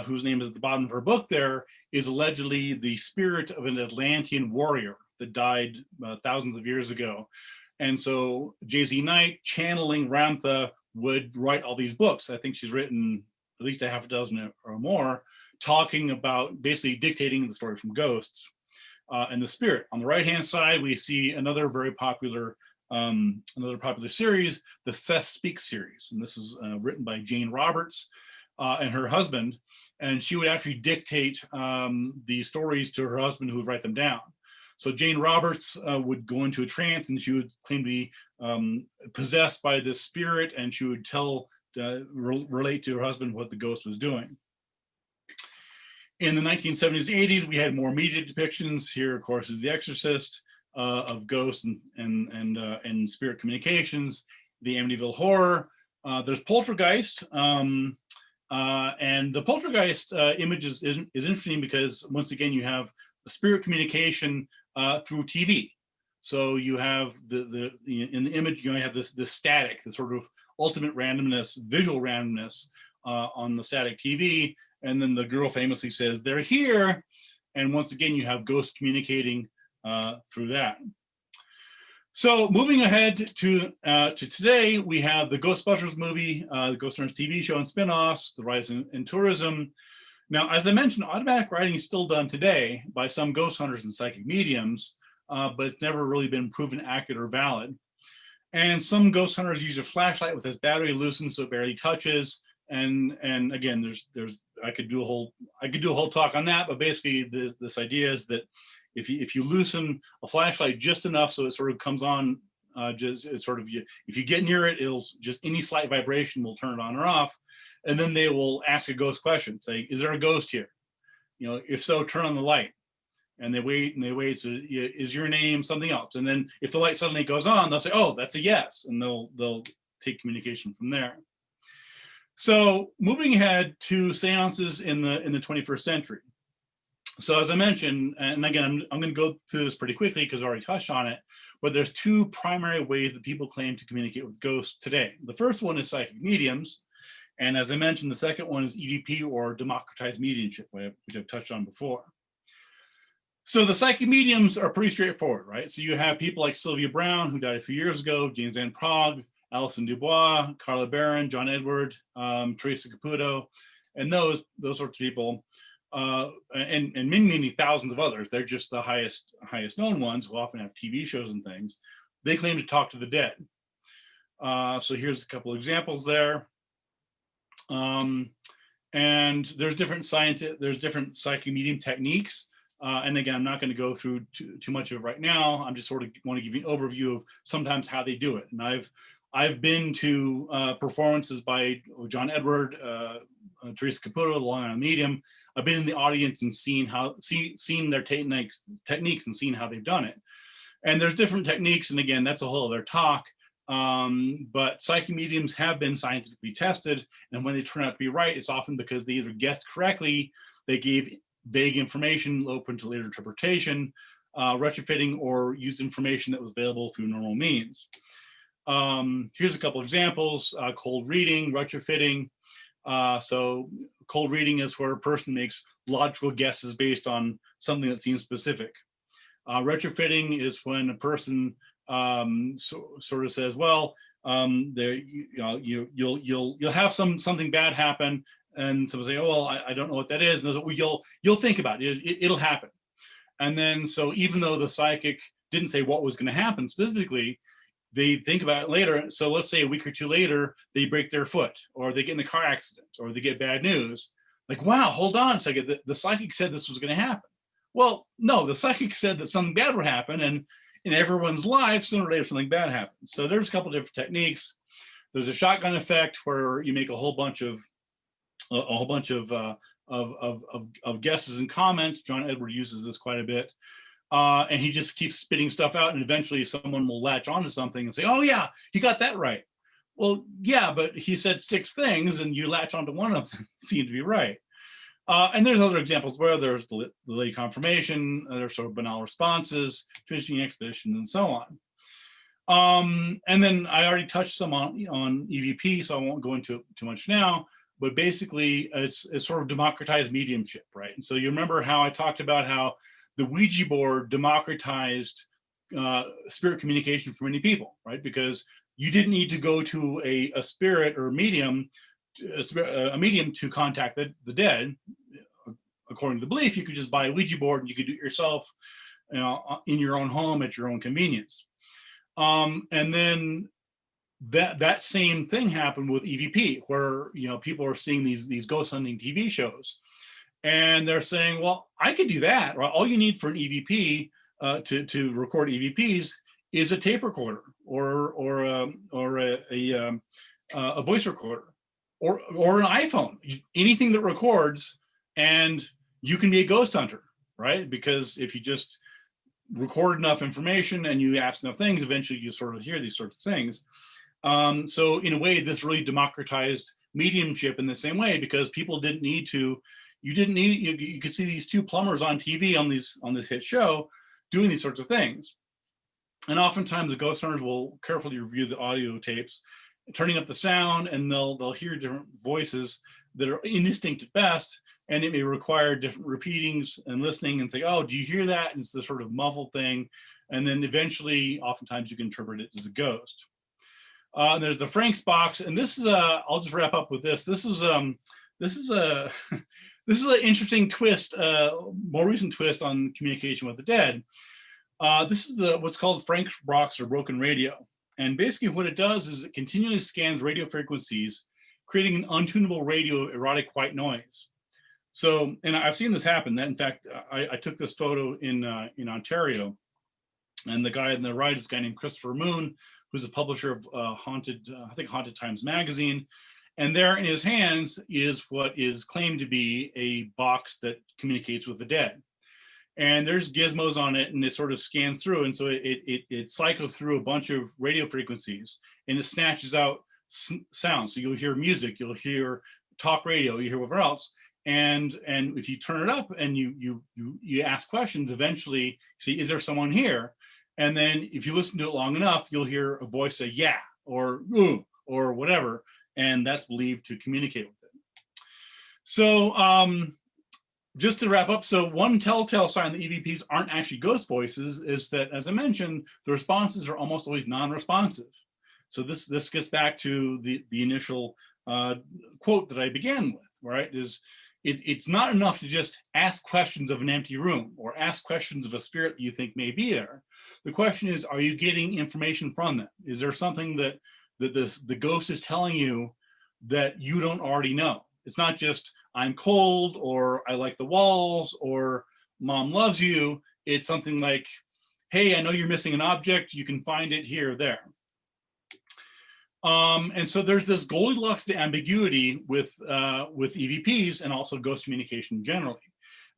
whose name is at the bottom of her book there, is allegedly the spirit of an Atlantean warrior that died thousands of years ago. And so J.Z. Knight, channeling Ramtha, would write all these books. I think she's written at least a half a dozen or more, talking about, basically dictating the story from ghosts and the spirit. On the right-hand side, we see another very popular series, the Seth Speaks series. And this is written by Jane Roberts and her husband. And she would actually dictate the stories to her husband, who would write them down. So Jane Roberts would go into a trance, and she would claim to be possessed by this spirit, and she would relate to her husband what the ghost was doing. In the 1970s, 80s, we had more media depictions. Here, of course, is The Exorcist, of ghosts and spirit communications, the Amityville Horror. There's Poltergeist, and the Poltergeist image is interesting because, once again, you have a spirit communication through TV. So you have in the image, you have this static, this sort of ultimate randomness, visual randomness on the static TV. And then the girl famously says, "They're here." And once again, you have ghosts communicating through that. So moving ahead to today, we have the Ghostbusters movie, the Ghost Hunters TV show and spinoffs, the rise in tourism. Now, as I mentioned, automatic writing is still done today by some ghost hunters and psychic mediums, but it's never really been proven accurate or valid. And some ghost hunters use a flashlight with its battery loosened so it barely touches. And again, I could do a whole talk on that, but basically this idea is that if you loosen a flashlight just enough so it sort of comes on, if you get near it, it'll just, any slight vibration will turn it on or off. And then they will ask a ghost question, say, "Is there a ghost here? If so, turn on the light." And they wait and they wait. So, "Is your name something else?" And then if the light suddenly goes on, they'll say, "Oh, that's a yes." And they'll take communication from there. So moving ahead to seances in the 21st century. So as I mentioned, and again, I'm going to go through this pretty quickly because I already touched on it, but there's two primary ways that people claim to communicate with ghosts today. The first one is psychic mediums. And as I mentioned, the second one is EVP, or democratized mediumship, which I've touched on before. So the psychic mediums are pretty straightforward, right? So you have people like Sylvia Brown, who died a few years ago, James Van Prague, Alison Dubois, Carla Barron, John Edward, Teresa Caputo, and those sorts of people, and many thousands of others. They're just the highest known ones, who often have TV shows and things. They claim to talk to the dead. So here's a couple of examples there. And there's different psychic medium techniques. And again, I'm not going to go through too much of it right now. I'm just sort of want to give you an overview of sometimes how they do it. And I've been to performances by John Edward, Teresa Caputo, the Long Island Medium. I've been in the audience and seen their techniques and seen how they've done it. And there's different techniques, and again, that's a whole other talk. But psychic mediums have been scientifically tested, and when they turn out to be right, it's often because they either guessed correctly, they gave vague information open to later interpretation, retrofitting, or used information that was available through normal means. Here's a couple examples: cold reading, retrofitting. So cold reading is where a person makes logical guesses based on something that seems specific. Retrofitting is when a person sort of says, "Well, you'll have something bad happen," and someone say, "Oh, well, I don't know what that is," and they'll say, "You'll think about it. It'll happen." And then, so even though the psychic didn't say what was going to happen specifically, they think about it later. So let's say a week or two later, they break their foot, or they get in a car accident, or they get bad news. Like, wow, hold on a second. The psychic said this was going to happen. Well, no, the psychic said that something bad would happen, and in everyone's life, sooner or later, something bad happens. So there's a couple of different techniques. There's a shotgun effect where you make a whole bunch of guesses and comments. John Edward uses this quite a bit. And he just keeps spitting stuff out, and eventually someone will latch onto something and say, oh yeah, he got that right. Well, yeah, but he said 6 things and you latch onto one of them, seem to be right. And there's other examples where there's delayed confirmation, there's sort of banal responses, fishing expeditions, and so on. And then I already touched some on EVP, so I won't go into it too much now, but basically it's sort of democratized mediumship, right? And so you remember how I talked about how the Ouija board democratized spirit communication for many people, right? Because you didn't need to go to a spirit or a medium to contact the dead. According to the belief, you could just buy a Ouija board and you could do it yourself, in your own home at your own convenience. And then that same thing happened with EVP, where people are seeing these ghost hunting TV shows, and they're saying, well, I could do that. Right? All you need for an EVP to record EVPs is a tape recorder or a voice recorder or an iPhone, anything that records, and you can be a ghost hunter, right? Because if you just record enough information and you ask enough things, eventually you sort of hear these sorts of things. So in a way, this really democratized mediumship in the same way, because people didn't need to. You could see these 2 plumbers on TV on this hit show doing these sorts of things. And oftentimes the ghost hunters will carefully review the audio tapes, turning up the sound, and they'll hear different voices that are indistinct at best, and it may require different repeatings and listening and say, oh, do you hear that? And it's this sort of muffled thing. And then eventually, oftentimes you can interpret it as a ghost. There's the Frank's box, and this is I'll just wrap up with this. This is an interesting twist, more recent twist on communication with the dead. This is what's called Frank's box or broken radio. And basically what it does is it continually scans radio frequencies, creating an untunable radio of erotic white noise. So, and I've seen this happen. That, in fact, I took this photo in Ontario, and the guy on the right is a guy named Christopher Moon, who's a publisher of Haunted Times magazine. And there in his hands is what is claimed to be a box that communicates with the dead. And there's gizmos on it, and it sort of scans through. And so it cycles through a bunch of radio frequencies, and it snatches out sounds. So you'll hear music, you'll hear talk radio, you hear whatever else. And if you turn it up and you ask questions, eventually see, is there someone here? And then if you listen to it long enough, you'll hear a voice say, yeah, or ooh, or whatever. And that's believed to communicate with it. So just to wrap up, so one telltale sign that EVPs aren't actually ghost voices is that, as I mentioned, the responses are almost always non-responsive. So this gets back to the initial quote that I began with, right? It's not enough to just ask questions of an empty room or ask questions of a spirit that you think may be there. The question is, are you getting information from them? Is there something that the ghost is telling you that you don't already know? It's not just, I'm cold, or I like the walls, or mom loves you. It's something like, hey, I know you're missing an object. You can find it here or there. And so there's this Goldilocks to ambiguity with EVPs and also ghost communication generally.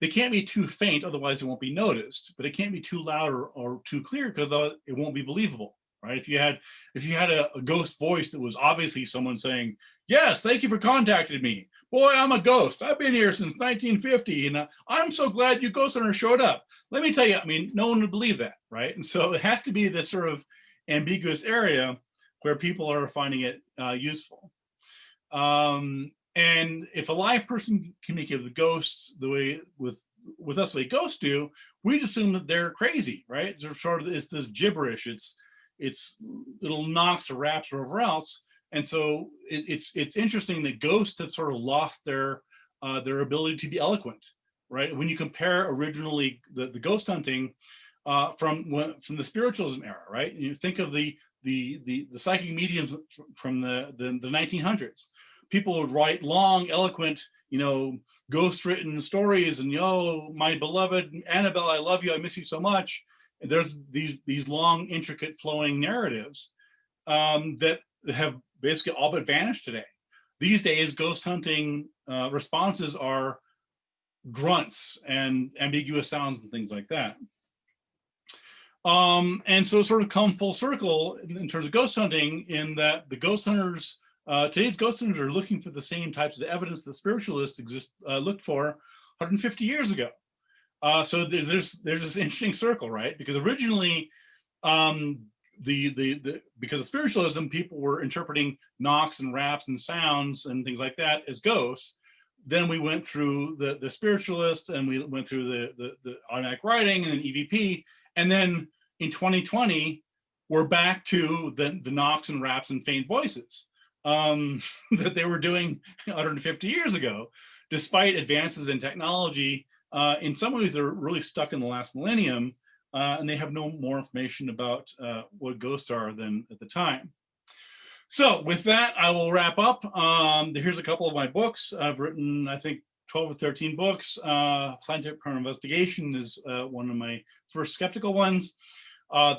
They can't be too faint, otherwise it won't be noticed, but it can't be too loud or too clear, because it won't be believable, right? If you had a ghost voice that was obviously someone saying, yes, thank you for contacting me. Boy, I'm a ghost. I've been here since 1950, and I'm so glad you ghost hunter showed up. Let me tell you, I mean, no one would believe that, right? And so it has to be this sort of ambiguous area where people are finding it useful. And if a live person communicates with ghosts the way with us, the way ghosts do, we'd assume that they're crazy, right? It's this gibberish. It's little knocks or raps or whatever else. And so it's interesting that ghosts have sort of lost their ability to be eloquent, right? When you compare originally the ghost hunting from the spiritualism era, right? You think of the psychic mediums from the 1900s. People would write long, eloquent, ghost-written stories, and my beloved Annabelle, I love you, I miss you so much. And there's these long, intricate, flowing narratives that have basically all but vanished today. These days, ghost hunting responses are grunts and ambiguous sounds and things like that. And so sort of come full circle in terms of ghost hunting, in that the ghost hunters, today's ghost hunters are looking for the same types of evidence that spiritualists looked for 150 years ago. So there's this interesting circle, right? Because originally, because of spiritualism, people were interpreting knocks and raps and sounds and things like that as ghosts. Then we went through the spiritualist, and we went through the automatic writing and then EVP, and then in 2020 we're back to the knocks and raps and faint voices that they were doing 150 years ago, despite advances in technology. In some ways, they're really stuck in the last millennium, and they have no more information about what ghosts are than at the time. So with that, I will wrap up. Here's a couple of my books. I've written, I think, 12 or 13 books. Scientific Paranormal Investigation is one of my first skeptical ones.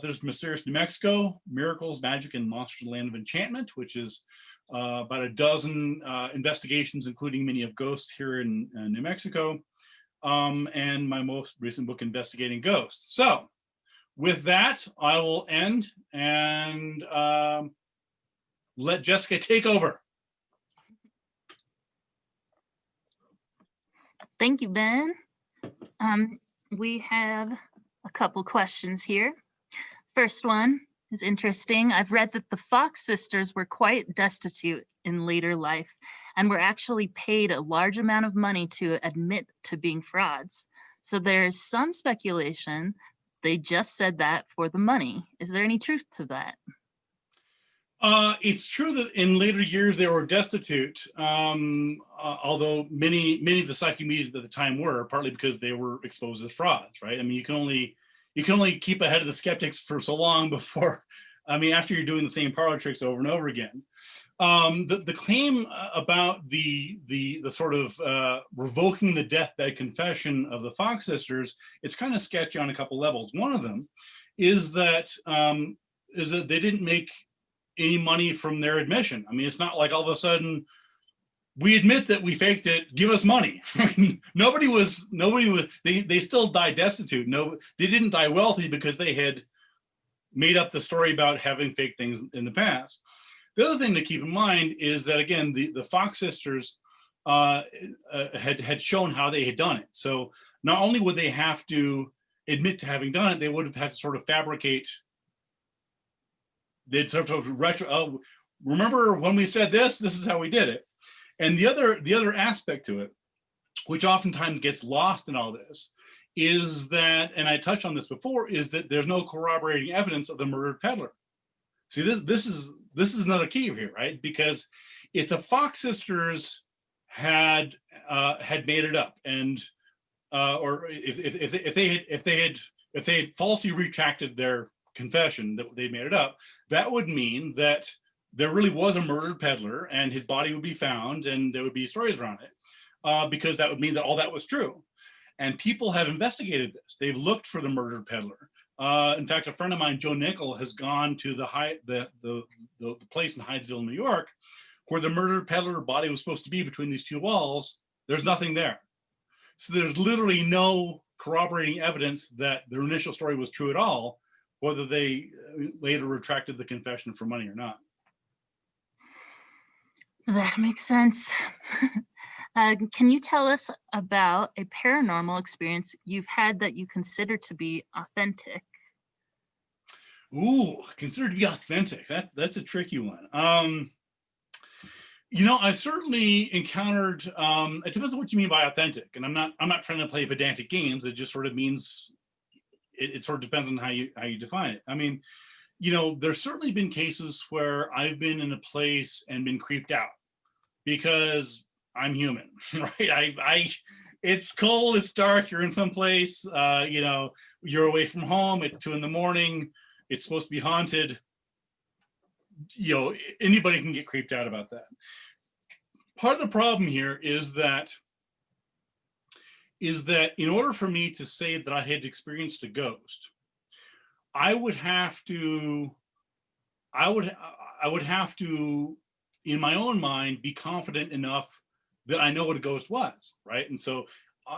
There's Mysterious New Mexico, Miracles, Magic, and Monsters Land of Enchantment, which is about a dozen investigations, including many of ghosts here in New Mexico. And my most recent book, Investigating Ghosts. So with that, I will end and let Jessica take over. Thank you, Ben. We have a couple questions here. First one is interesting. I've read that the Fox sisters were quite destitute in later life and were actually paid a large amount of money to admit to being frauds. So there's some speculation they just said that for the money. Is there any truth to that? It's true that in later years they were destitute, although many of the psychic mediums at the time were, partly because they were exposed as frauds, right? I mean, you can only keep ahead of the skeptics for so long before, I mean, after you're doing the same parlor tricks over and over again. The claim about the sort of revoking the deathbed confession of the Fox sisters, it's kind of sketchy on a couple levels. One of them is that they didn't make any money from their admission. I mean, it's not like all of a sudden we admit that we faked it, give us money. nobody was, they still died destitute. No, they didn't die wealthy because they had made up the story about having fake things in the past. The other thing to keep in mind is that, again, the Fox sisters had shown how they had done it. So not only would they have to admit to having done it, they would have had to sort of fabricate. They'd sort of remember when we said this is how we did it. And the other aspect to it, which oftentimes gets lost in all this, is that, and I touched on this before, is that there's no corroborating evidence of the murdered peddler. See, this is another key here, right? Because if the Fox sisters had made it up, and or if they had falsely retracted their confession that they made it up, that would mean that there really was a murdered peddler and his body would be found and there would be stories around it, because that would mean that all that was true. And people have investigated this. They've looked for the murdered peddler. In fact, a friend of mine, Joe Nickel, has gone to the place in Hydesville, New York, where the murdered peddler body was supposed to be between these two walls. There's nothing there. So there's literally no corroborating evidence that their initial story was true at all, whether they later retracted the confession for money or not. That makes sense. Can you tell us about a paranormal experience you've had that you consider to be authentic? Ooh, considered to be authentic. That's a tricky one. You know, I've certainly encountered. It depends on what you mean by authentic, and I'm not trying to play pedantic games. It just sort of means it sort of depends on how you define it. I mean, you know, there's certainly been cases where I've been in a place and been creeped out because I'm human, right? It's cold, it's dark, you're in some place, you know, you're away from home, it's 2 a.m, it's supposed to be haunted. You know, anybody can get creeped out about that. Part of the problem here is that in order for me to say that I had experienced a ghost, I would have to, in my own mind, be confident enough that I know what a ghost was, right? And so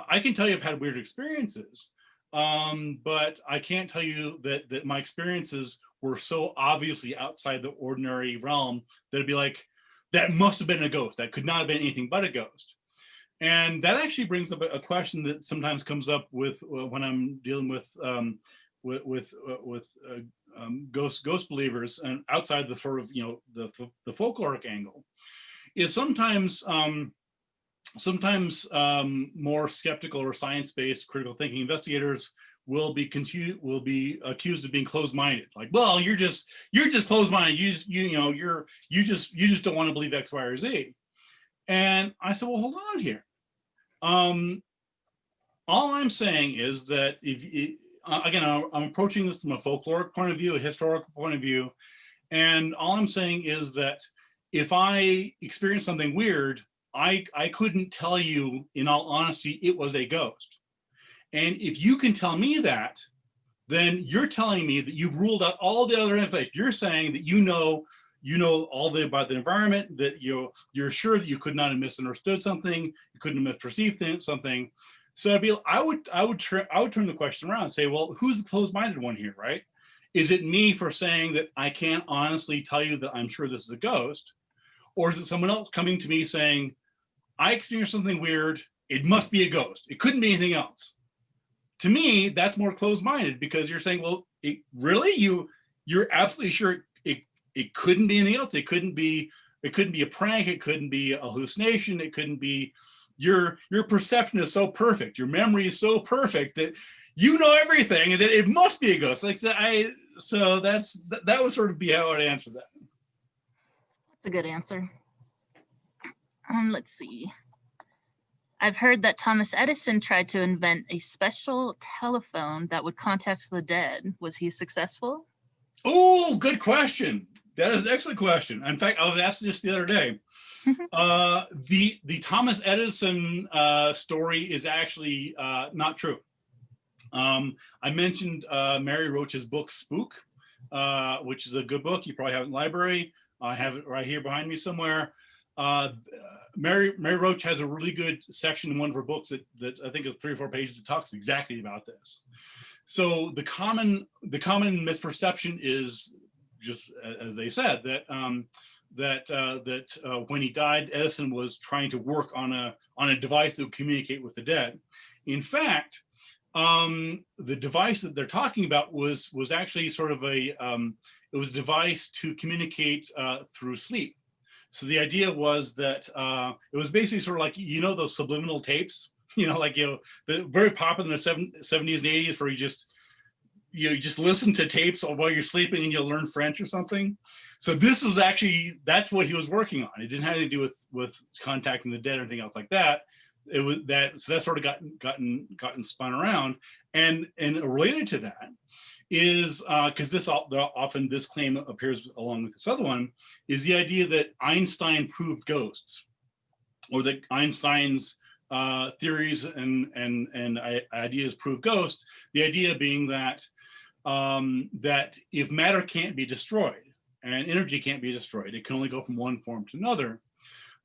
I can tell you I've had weird experiences, but I can't tell you that my experiences were so obviously outside the ordinary realm that it'd be like, that must have been a ghost. That could not have been anything but a ghost. And that actually brings up a question that sometimes comes up with when I'm dealing with ghost believers and outside the sort of the folkloric angle, is sometimes more skeptical or science-based critical thinking investigators will be accused of being closed-minded. Like, well, you're just closed-minded. You just don't want to believe X, Y, or Z. And I said, well, hold on here. All I'm saying is that again, I'm approaching this from a folkloric point of view, a historical point of view, and all I'm saying is that if I experience something weird, I couldn't tell you in all honesty it was a ghost. And if you can tell me that, then you're telling me that you've ruled out all the other information. You're saying that you know all about the environment, that you're sure that you could not have misunderstood something, you couldn't have misperceived something. So I would turn the question around and say, well, who's the closed-minded one here, right? Is it me for saying that I can't honestly tell you that I'm sure this is a ghost? Or is it someone else coming to me saying, I experienced something weird, it must be a ghost, it couldn't be anything else? To me, that's more closed-minded, because you're saying, well, really? You're absolutely sure it couldn't be anything else? It couldn't be a prank, it couldn't be a hallucination, it couldn't be, your perception is so perfect, your memory is so perfect that you know everything and that it must be a ghost. Like, so that would sort of be how I'd answer that. That's a good answer. Let's see. I've heard that Thomas Edison tried to invent a special telephone that would contact the dead. Was he successful? Oh, good question. That is an excellent question. In fact, I was asked this the other day. The Thomas Edison story is actually not true. I mentioned Mary Roach's book Spook, which is a good book. You probably have it in the library. I have it right here behind me somewhere. Mary Roach has a really good section in one of her books that I think is 3 or 4 pages that talks exactly about this. So the common misperception is, just as they said, that when he died, Edison was trying to work on a device that would communicate with the dead. In fact, the device that they're talking about was actually sort of it was a device to communicate through sleep. So the idea was that it was basically sort of like, those subliminal tapes, the very popular in the 70s and 80s, where you just listen to tapes while you're sleeping and you'll learn French or something. So this was actually, that's what he was working on. It didn't have anything to do with contacting the dead or anything else like that. It was that, so that sort of gotten spun around, and related to that is because often this claim appears along with this other one, is the idea that Einstein proved ghosts, or that Einstein's theories and ideas prove ghosts. The idea being that that if matter can't be destroyed and energy can't be destroyed, it can only go from one form to another,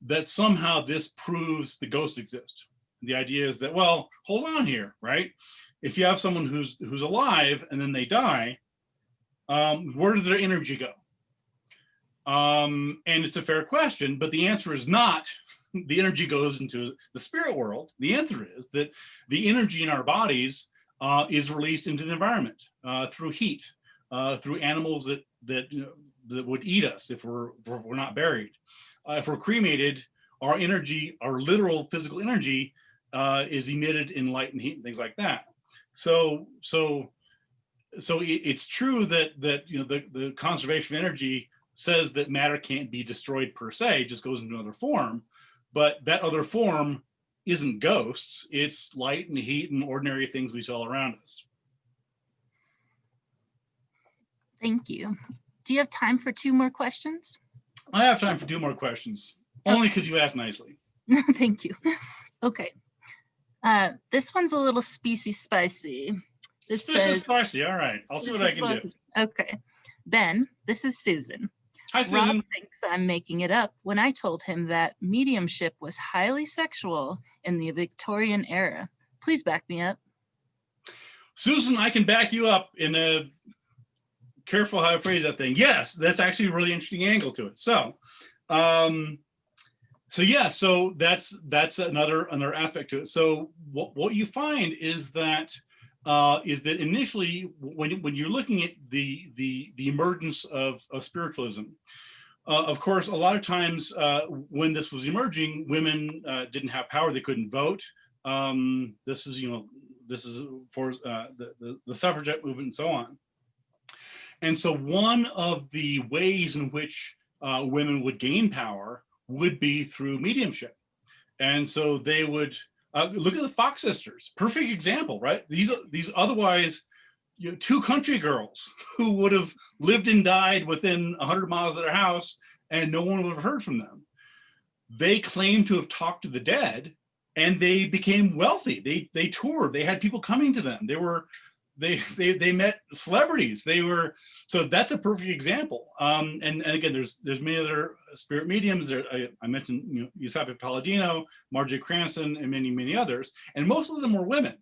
that somehow this proves the ghosts exist. The idea is that, well, hold on here, right? If you have someone who's alive and then they die, where does their energy go? And it's a fair question, but the answer is not the energy goes into the spirit world. The answer is that the energy in our bodies is released into the environment through heat, through animals that would eat us if we're not buried. If we're cremated, our energy, our literal physical energy, is emitted in light and heat and things like that. So it's true that the conservation of energy says that matter can't be destroyed per se, it just goes into another form. But that other form isn't ghosts, it's light and heat and ordinary things we see all around us. Thank you. Do you have time for 2 more questions? I have time for 2 more questions, only because you asked nicely. Thank you. Okay. This one's a little spicy. This says spicy. All right. I'll see what I can do. Okay. Ben, this is Susan. Hi, Susan. Rob thinks I'm making it up when I told him that mediumship was highly sexual in the Victorian era. Please back me up. Susan, I can back you up in a, careful how I phrase that thing. Yes, that's actually a really interesting angle to it. So, yeah, so that's another aspect to it. So what you find is that initially when you're looking at the emergence of spiritualism, of course, a lot of times when this was emerging, women didn't have power; they couldn't vote. This is for the suffragette movement and so on. And so one of the ways in which women would gain power would be through mediumship. And so they would look at the Fox sisters, perfect example, right? These otherwise two country girls who would have lived and died within 100 miles of their house and no one would have heard from them. They claimed to have talked to the dead and they became wealthy. They toured, they had people coming to them. They met celebrities. So that's a perfect example. And again, there's many other spirit mediums. I mentioned Giuseppe Palladino, Marjorie Cranston, and many others. And most of them were women,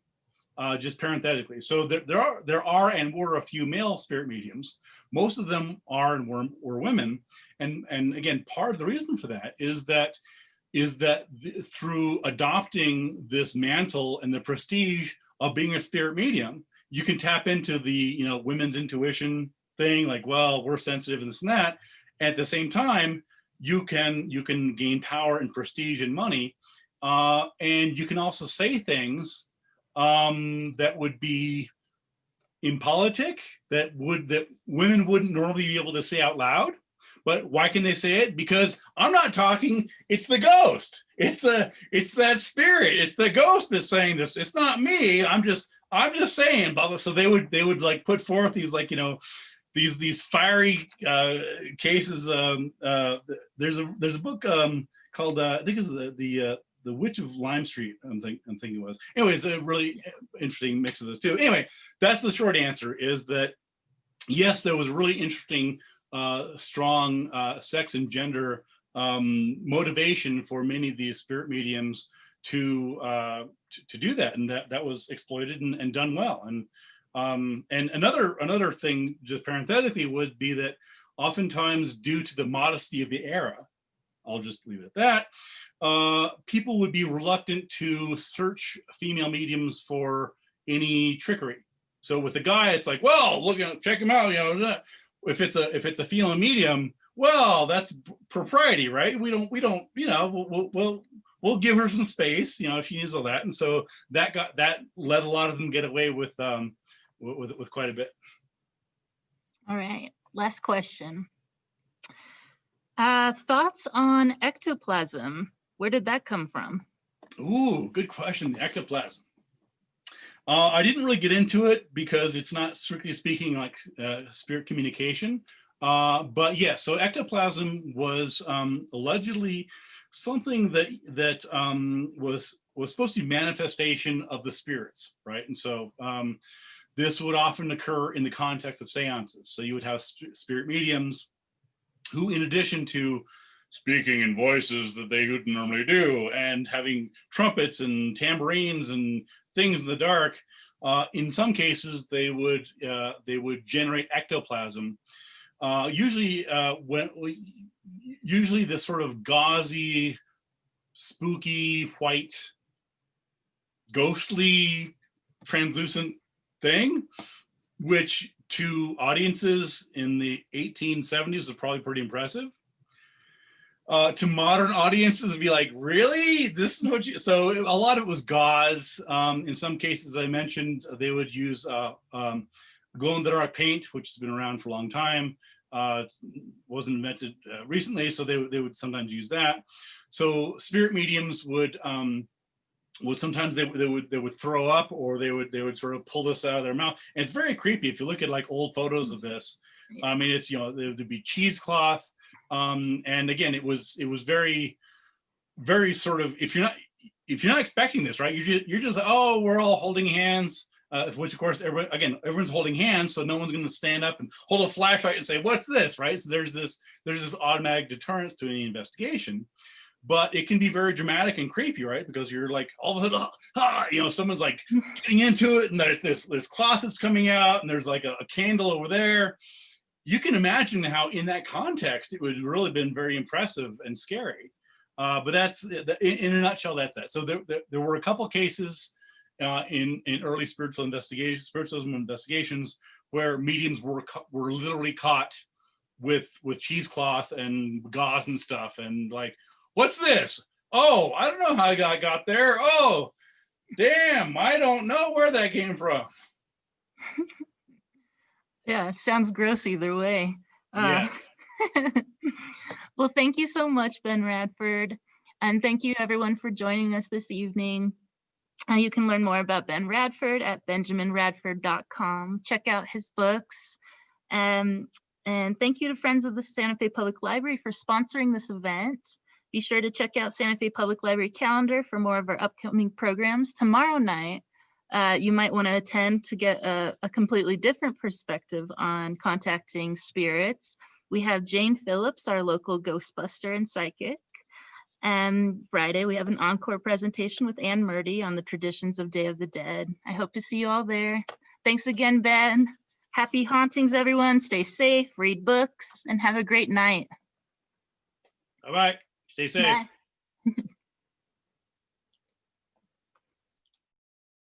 just parenthetically. So there are and were a few male spirit mediums. Most of them are and were women. And again, part of the reason for that is that through adopting this mantle and the prestige of being a spirit medium, you can tap into the women's intuition thing, like, well, we're sensitive and this and that. At the same time, you can gain power and prestige and money, and you can also say things that would be impolitic, that women wouldn't normally be able to say out loud. But why can they say it? Because I'm not talking, it's the ghost. It's that spirit. It's the ghost that's saying this. It's not me. I'm just saying, blah, blah. So they would like put forth these like, these fiery cases. There's a book called I think it was the Witch of Lime Street. I'm thinking it was. Anyway, it's a really interesting mix of those two. Anyway, that's the short answer, is that yes, there was really interesting strong sex and gender motivation for many of these spirit mediums to do that, and that was exploited and done well. And another thing, just parenthetically, would be that oftentimes, due to the modesty of the era, I'll just leave it at that, people would be reluctant to search female mediums for any trickery. So with a guy, it's like, well, look, check him out, If it's a female medium, well, that's propriety, right? We don't, we'll give her some space, if she needs all that. And so that let a lot of them get away with quite a bit. All right, last question. Thoughts on ectoplasm? Where did that come from? Ooh, good question. The ectoplasm. I didn't really get into it because it's not, strictly speaking, like spirit communication. But yeah, so ectoplasm was allegedly something that was supposed to be manifestation of the spirits, right? And so this would often occur in the context of seances. So you would have spirit mediums who, in addition to speaking in voices that they wouldn't normally do, and having trumpets and tambourines and things in the dark, in some cases they would generate ectoplasm. Usually this sort of gauzy, spooky, white, ghostly, translucent thing, which to audiences in the 1870s is probably pretty impressive. To modern audiences, would be like, really? This is what you... So a lot of it was gauze. In some cases, I mentioned, they would use glow-in-the-dark paint, which has been around for a long time. Wasn't invented recently, so they would sometimes use that. So spirit mediums would sometimes they would throw up, or they would sort of pull this out of their mouth. And it's very creepy if you look at like old photos of this. I mean, it's there'd be cheesecloth. And again, it was very, very sort of, if you're not expecting this, right? You're just like, oh, we're all holding hands, which of course, everyone's holding hands, so no one's going to stand up and hold a flashlight and say, what's this, right? So there's this automatic deterrence to any investigation. but it can be very dramatic and creepy, right? Because you're like, all of a sudden, someone's like getting into it, and there's this cloth that's coming out, and there's like a candle over there. You can imagine how in that context, it would really been very impressive and scary. But that's, in a nutshell, that's that. So there were a couple cases in early spiritualism investigations where mediums were literally caught with cheesecloth and gauze and stuff, and like, what's this? Oh, I don't know how I got there. Oh, damn, I don't know where that came from. Yeah, it sounds gross either way. Yeah. Well, thank you so much, Ben Radford. And thank you everyone for joining us this evening. You can learn more about Ben Radford at benjaminradford.com. Check out his books. And thank you to Friends of the Santa Fe Public Library for sponsoring this event. Be sure to check out Santa Fe Public Library calendar for more of our upcoming programs. Tomorrow night, you might want to attend to get a completely different perspective on contacting spirits. We have Jane Phillips, our local Ghostbuster and psychic. And Friday, we have an encore presentation with Anne Murdy on the traditions of Day of the Dead. I hope to see you all there. Thanks again, Ben. Happy hauntings, everyone. Stay safe, read books, and have a great night. All right. Stay safe. Bye.